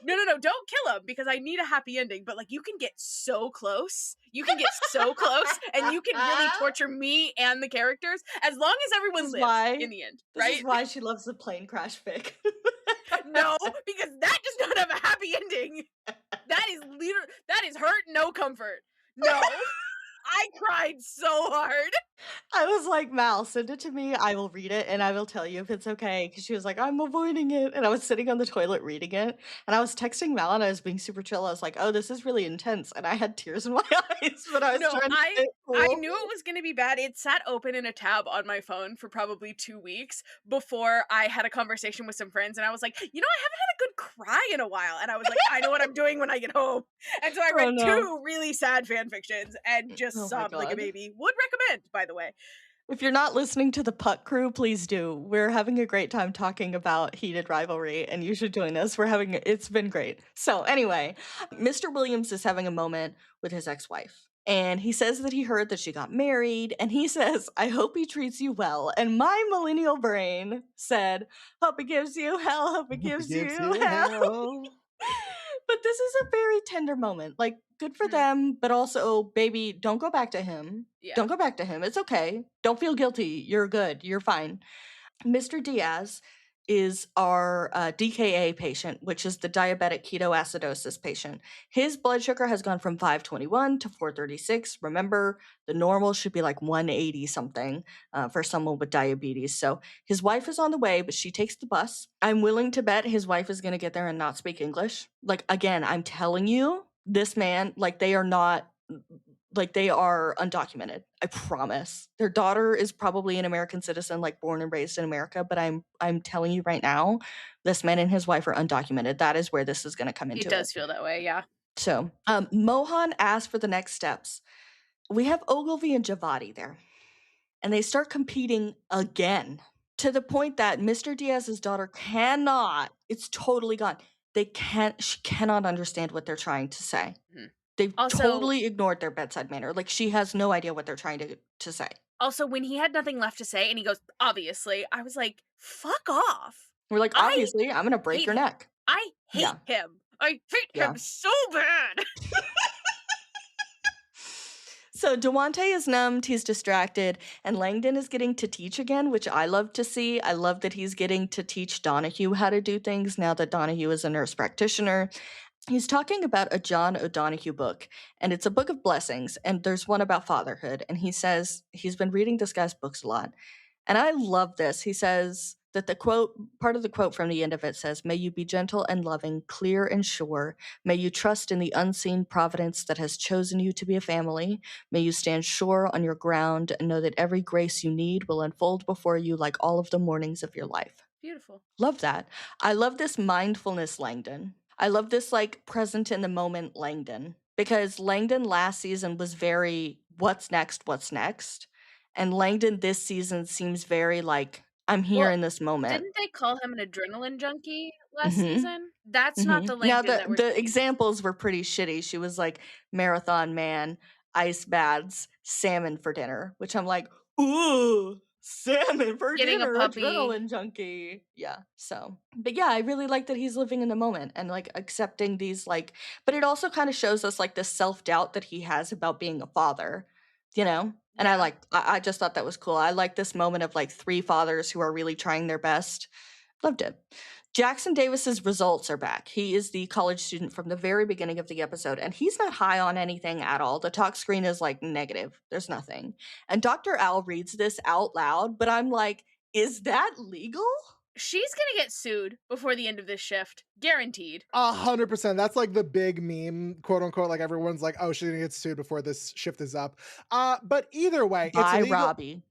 no, don't kill him because I need a happy ending. But like, you can get so close. You can get so close and you can really torture me and the characters as long as everyone lives in the end, right?
This is why she loves the plane crash fic.
No, because that does not have a happy ending. That is hurt, no comfort. No. I cried so hard.
I was like, Mal, send it to me. I will read it and I will tell you if it's okay. Because she was like, I'm avoiding it. And I was sitting on the toilet reading it. And I was texting Mal and I was being super chill. I was like, oh, this is really intense. And I had tears in my eyes. But I was trying to stay cool.
I knew it was going to be bad. It sat open in a tab on my phone for probably 2 weeks before I had a conversation with some friends. And I was like, I haven't had a good cry in a while. And I was like, I know what I'm doing when I get home. And so I read 2 really sad fan fictions and just sobbed like a baby. Would recommend, by the way.
If you're not listening to the PITT Crew, please do. We're having a great time talking about heated rivalry, and you should join us. It's been great. So anyway, Mr. Williams is having a moment with his ex-wife. And he says that he heard that she got married, and he says, I hope he treats you well. And my millennial brain said, hope he gives you hell, hope he gives you hell. But this is a very tender moment. Like, good for them, but also, baby, don't go back to him.
Yeah.
Don't go back to him. It's okay. Don't feel guilty. You're good. You're fine. Mr. Diaz is our DKA patient, which is the diabetic ketoacidosis patient. His blood sugar has gone from 521 to 436. Remember, the normal should be like 180 something for someone with diabetes. So his wife is on the way, but she takes the bus. I'm willing to bet his wife is going to get there and not speak English. Like, again, I'm telling you, this man, like, they are not, like, they are undocumented. I promise. Their daughter is probably an American citizen, like born and raised in America, but I'm telling you right now, this man and his wife are undocumented. That is where this is going to come into
It does feel that way, yeah.
So, Mohan asked for the next steps. We have Ogilvy and Javadi there, and they start competing again to the point that Mr. Diaz's daughter cannot, it's totally gone. She cannot understand what they're trying to say. They've
Also-
totally ignored their bedside manner. Like, she has no idea what they're trying to say.
Also, when he had nothing left to say and he goes, obviously, I was like, fuck off.
We're like, obviously, I'm going to break
hate
your
him.
neck.
I hate him. I hate
Yeah.
him so bad.
So Dewante is numbed, he's distracted, and Langdon is getting to teach again, which I love to see. I love that he's getting to teach Donahue how to do things now that Donahue is a nurse practitioner. He's talking about a John O'Donohue book, and it's a book of blessings, and there's one about fatherhood, and he says he's been reading this guy's books a lot. And I love this. He says that the quote, part of the quote from the end of it says, "May you be gentle and loving, clear and sure. May you trust in the unseen providence that has chosen you to be a family. May you stand sure on your ground and know that every grace you need will unfold before you like all of the mornings of your life."
Beautiful.
Love that. I love this mindfulness Langdon. I love this, like, present in the moment Langdon, because Langdon last season was very, what's next? And Langdon this season seems very like, I'm here
Well,
in this moment.
Didn't they call him an adrenaline junkie last
Mhm.
season? That's not the
Now,
Langdon that we're
the
seeing.
examples were pretty shitty. She was like, marathon man, ice baths, salmon for dinner, which I'm like, ooh, salmon for
Getting a
dinner,
puppy.
adrenaline junkie. Yeah, so. But yeah, I really like that he's living in the moment and, like, accepting these, like, but it also kind of shows us, like, the self-doubt that he has about being a father, you know? And
Yeah.
I just thought that was cool. I like this moment of, like, three fathers who are really trying their best. Loved it. Jackson Davis's results are back. He is the college student from the very beginning of the episode, and he's not high on anything at all. The talk screen is like negative. There's nothing. And Dr. Al reads this out loud, but I'm like, is that legal?
She's gonna get sued before the end of this shift. Guaranteed.
100%. That's like the big meme, quote unquote. Like everyone's like, oh, she's gonna get sued before this shift is up. But either way,
By
it's illegal.
Robby.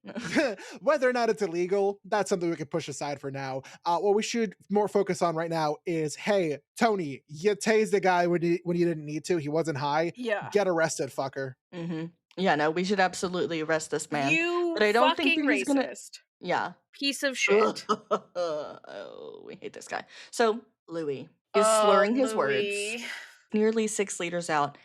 Whether or not it's illegal, that's something we can push aside for now. What we should more focus on right now is, hey, Tony, you tased the guy when you didn't need to. He wasn't high.
Yeah.
Get arrested, fucker.
Mm-hmm. Yeah, no, we should absolutely arrest this man.
You
but I don't
fucking
think that he's
racist.
gonna. Yeah.
Piece of shit.
Oh, we hate this guy. So Louis is slurring his words. Nearly 6 liters out.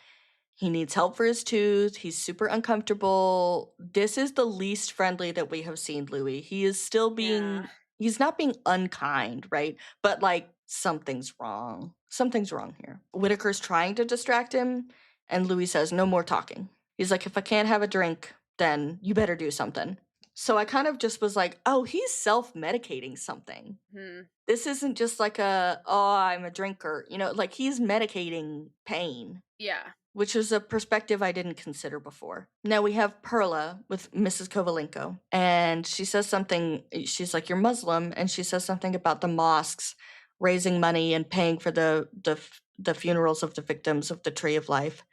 He needs help for his tooth. He's super uncomfortable. This is the least friendly that we have seen Louis. He is still being, he's not being unkind, right? But, like, something's wrong. Something's wrong here. Whitaker's trying to distract him, and Louis says, no more talking. He's like, if I can't have a drink, then you better do something. So I kind of just was like, oh, he's self-medicating something. This isn't just like I'm a drinker. You know, like, he's medicating pain.
Yeah.
Which is a perspective I didn't consider before. Now we have Perla with Mrs. Kovalenko, and she says something, she's like, you're Muslim, and she says something about the mosques raising money and paying for the funerals of the victims of the Tree of Life.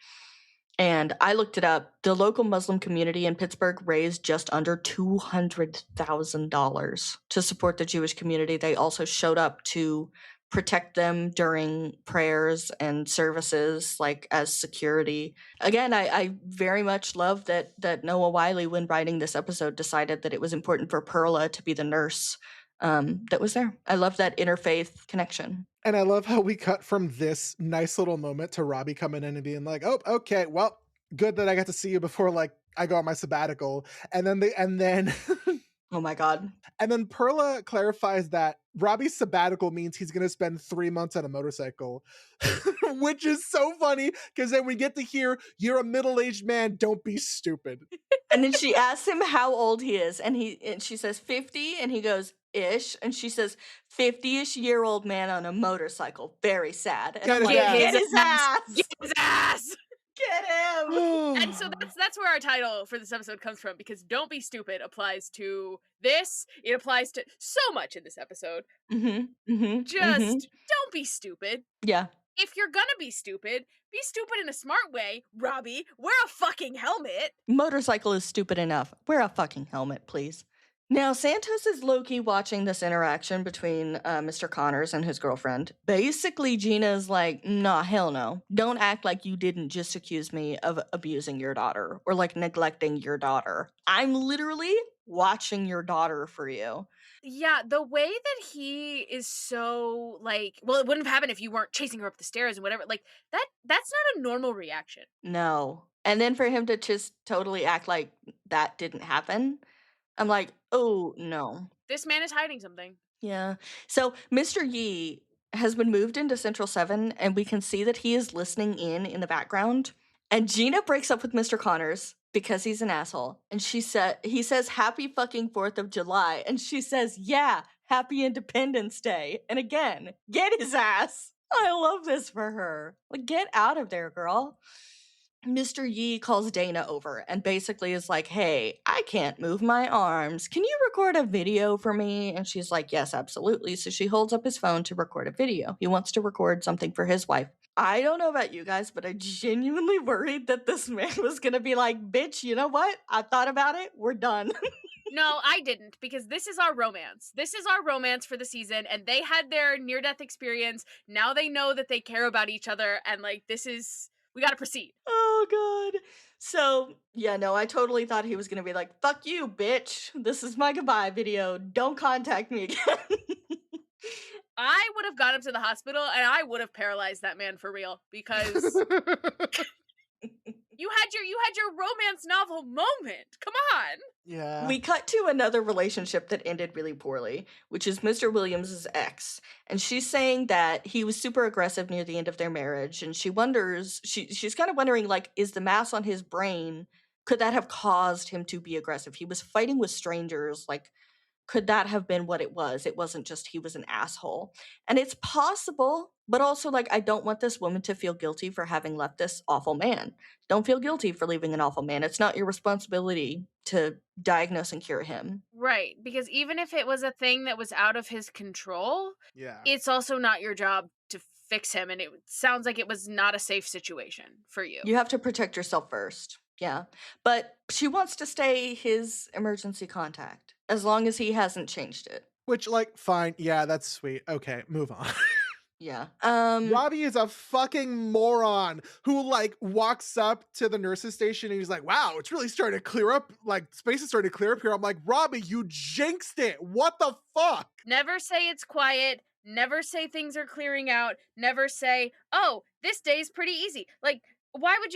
And I looked it up. The local Muslim community in Pittsburgh raised just under $200,000 to support the Jewish community. They also showed up to protect them during prayers and services, like, as security. Again, I very much love that Noah Wiley, when writing this episode, decided that it was important for Perla to be the nurse that was there. I love that interfaith connection.
And I love how we cut from this nice little moment to Robby coming in and being like, oh, okay, well, good that I got to see you before, like, I go on my sabbatical. And then
Oh my God.
And then Perla clarifies that Robby's sabbatical means he's going to spend 3 months on a motorcycle, which is so funny because then we get to hear, "You're a middle-aged man, don't be stupid."
And then she asks him how old he is, and she says 50, and he goes, ish, and she says 50-ish-year-old man on a motorcycle. Very sad. And I'm like, get his ass!
Get his ass!
Get him!
And so that's where our title for this episode comes from, because "don't be stupid" applies to this. It applies to so much in this episode. Just don't be stupid.
Yeah.
If you're gonna be stupid in a smart way. Robby, wear a fucking helmet.
Motorcycle is stupid enough. Wear a fucking helmet, please. Now, Santos is low-key watching this interaction between Mr. Connors and his girlfriend. Basically, Gina's like, nah, hell no. Don't act like you didn't just accuse me of abusing your daughter or like neglecting your daughter. I'm literally watching your daughter for you.
Yeah, the way that he is so like, well, it wouldn't have happened if you weren't chasing her up the stairs and whatever. Like that's not a normal reaction.
No. And then for him to just totally act like that didn't happen, I'm like, oh, no.
This man is hiding something.
Yeah. So Mr. Yi has been moved into Central 7, and we can see that he is listening in the background. And Gina breaks up with Mr. Connors because he's an asshole. And he says, happy fucking 4th of July. And she says, yeah, happy Independence Day. And again, get his ass. I love this for her. Like, get out of there, girl. Mr. Yi calls Dana over and basically is like, hey, I can't move my arms. Can you record a video for me? And she's like, yes, absolutely. So she holds up his phone to record a video. He wants to record something for his wife. I don't know about you guys, but I genuinely worried that this man was going to be like, bitch, you know what? I thought about it. We're done.
No, I didn't, because this is our romance. This is our romance for the season, and they had their near-death experience. Now they know that they care about each other, and like, we gotta proceed.
Oh, God. So, yeah, no, I totally thought he was going to be like, fuck you, bitch. This is my goodbye video. Don't contact me again.
I would have got him to the hospital, and I would have paralyzed that man for real, because you had your romance novel moment. Come on.
Yeah.
We cut to another relationship that ended really poorly, which is Mr. Williams' ex. And she's saying that he was super aggressive near the end of their marriage. And she wonders, she's kind of wondering, like, is the mass on his brain, could that have caused him to be aggressive? He was fighting with strangers, like, could that have been what it was? It wasn't just he was an asshole. And it's possible, but also, like, I don't want this woman to feel guilty for having left this awful man. Don't feel guilty for leaving an awful man. It's not your responsibility to diagnose and cure him.
Right, because even if it was a thing that was out of his control,
Yeah.
it's also not your job to fix him, and it sounds like it was not a safe situation for you.
You have to protect yourself first. Yeah. But she wants to stay his emergency contact as long as he hasn't changed it.
Which, like, fine. Yeah, that's sweet. Okay, move on.
Yeah.
Robby is a fucking moron who, like, walks up to the nurse's station and he's like, wow, it's really starting to clear up. Like, space is starting to clear up here. I'm like, Robby, you jinxed it. What the fuck?
Never say it's quiet. Never say things are clearing out. Never say, oh, this day's pretty easy. Like, why would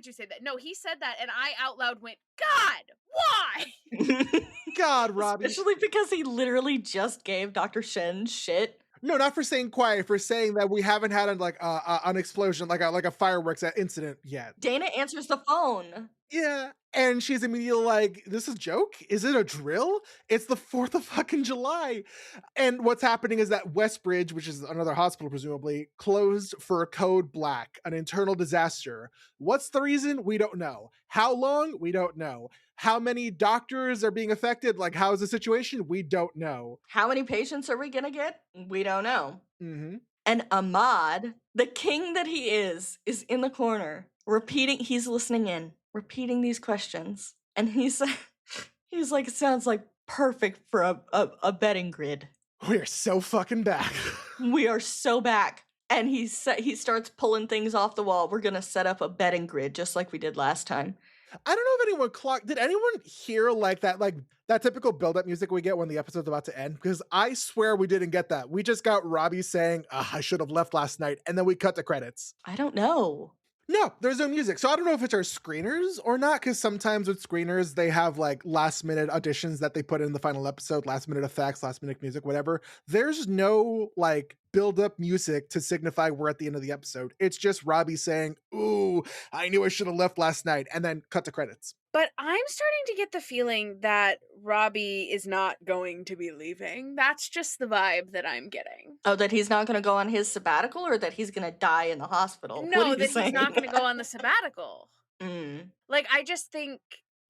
you say that? No, he said that, and I out loud went, God, why?
God, Robby.
Especially because he literally just gave Dr. Shen shit.
No, not for saying quiet, for saying that we haven't had an explosion, like a fireworks incident yet.
Dana answers the phone.
Yeah, and she's immediately like, this is a joke? Is it a drill? It's the 4th of fucking July. And what's happening is that Westbridge, which is another hospital presumably, closed for code black, an internal disaster. What's the reason? We don't know. How long? We don't know. How many doctors are being affected? Like, how's the situation? We don't know.
How many patients are we gonna get? We don't know.
Mm-hmm.
And Ahmad, the king that he is in the corner, he's listening in, repeating these questions. And he's like, it sounds like perfect for a betting grid.
We're so fucking back.
We are so back. And he starts pulling things off the wall. We're gonna set up a betting grid just like we did last time.
I don't know if anyone clocked. Did anyone hear that typical build-up music we get when the episode's about to end? Because I swear we didn't get that. We just got Robby saying, I should have left last night, and then we cut the credits.
I don't know.
No, there's no music. So I don't know if it's our screeners or not, because sometimes with screeners, they have like last minute additions that they put in the final episode, last minute effects, last minute music, whatever. There's no like build up music to signify we're at the end of the episode. It's just Robby saying, "Ooh, I knew I should have left last night," and then cut to credits.
But I'm starting to get the feeling that Robby is not going to be leaving. That's just the vibe that I'm getting.
Oh, that he's not going to go on his sabbatical, or that he's going to die in the hospital? What are
No,
you
that
saying?
he's not going to go on the sabbatical.
Mm.
Like, I just think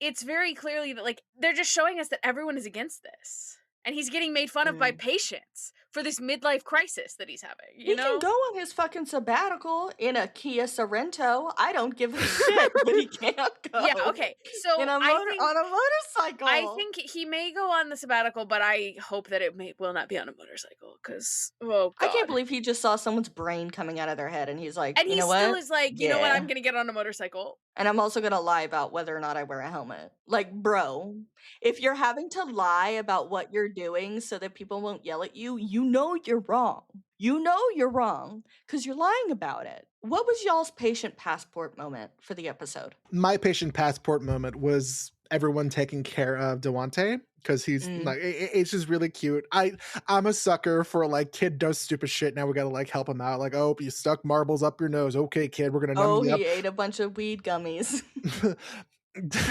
it's very clearly that, like, they're just showing us that everyone is against this. And he's getting made fun of by patients for this midlife crisis that he's having, you
He
know?
can go on his fucking sabbatical in a Kia Sorrento. I don't give a shit, but he can't go.
Yeah, okay. So
on a motorcycle.
I think he may go on the sabbatical, but I hope that it will not be on a motorcycle, because, oh God.
I can't believe he just saw someone's brain coming out of their head and he's like,
And
you
he
know
still
what?
is like, you know what, I'm going to get on a motorcycle.
And I'm also going to lie about whether or not I wear a helmet. Like, bro, if you're having to lie about what you're doing so that people won't yell at you, you know you're wrong. You know you're wrong because you're lying about it. What was y'all's patient passport moment for the episode?
My patient passport moment was everyone taking care of Dewante, because he's like, it's just really cute. I'm a sucker for like, kid does stupid shit, now we gotta like help him out. Like, oh, you stuck marbles up your nose. Okay, kid, we're gonna numb you up.
He ate a bunch of weed gummies.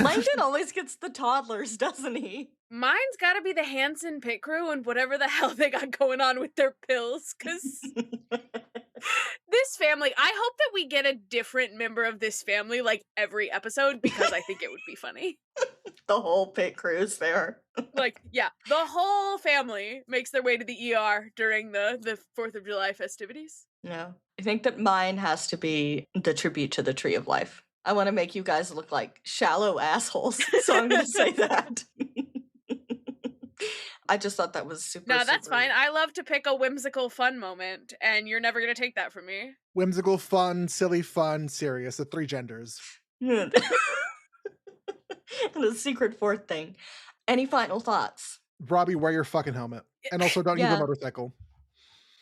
Langdon always gets the toddlers, doesn't he?
Mine's got to be the Hanson pit crew and whatever the hell they got going on with their pills, because this family, I hope that we get a different member of this family like every episode, because I think it would be funny.
The whole pit crew's there.
Like, yeah, the whole family makes their way to the ER during the 4th of July festivities.
No. I think that mine has to be the tribute to the Tree of Life. I want to make you guys look like shallow assholes, so I'm going to say that. I just thought that was super.
No, that's fine. I love to pick a whimsical, fun moment, and you're never going to take that from me.
Whimsical, fun, silly, fun, serious. The 3 genders.
And a secret 4th thing. Any final thoughts?
Robby, wear your fucking helmet. And also don't use a motorcycle.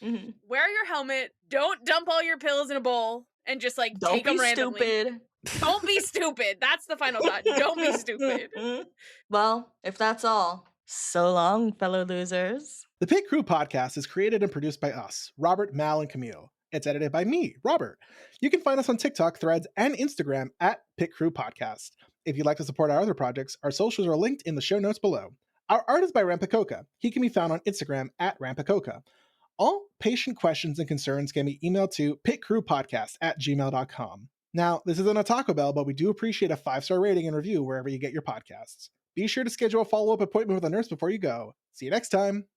Mm-hmm.
Wear your helmet. Don't dump all your pills in a bowl and just like take them randomly.
Stupid.
Don't be stupid. That's the final thought. Don't be stupid.
Well, if that's all, so long, fellow losers.
The Pit Crew podcast is created and produced by us, Robert, Mal, and Camille. It's edited by me, Robert. You can find us on TikTok, Threads, and Instagram at Pit Crew Podcast. If you'd like to support our other projects, our socials are linked in the show notes below. Our art is by Rampacoca. He can be found on Instagram at Rampacoca. All patient questions and concerns can be emailed to pittcrewpodcast@gmail.com. Now, this isn't a Taco Bell, but we do appreciate a 5-star rating and review wherever you get your podcasts. Be sure to schedule a follow-up appointment with a nurse before you go. See you next time.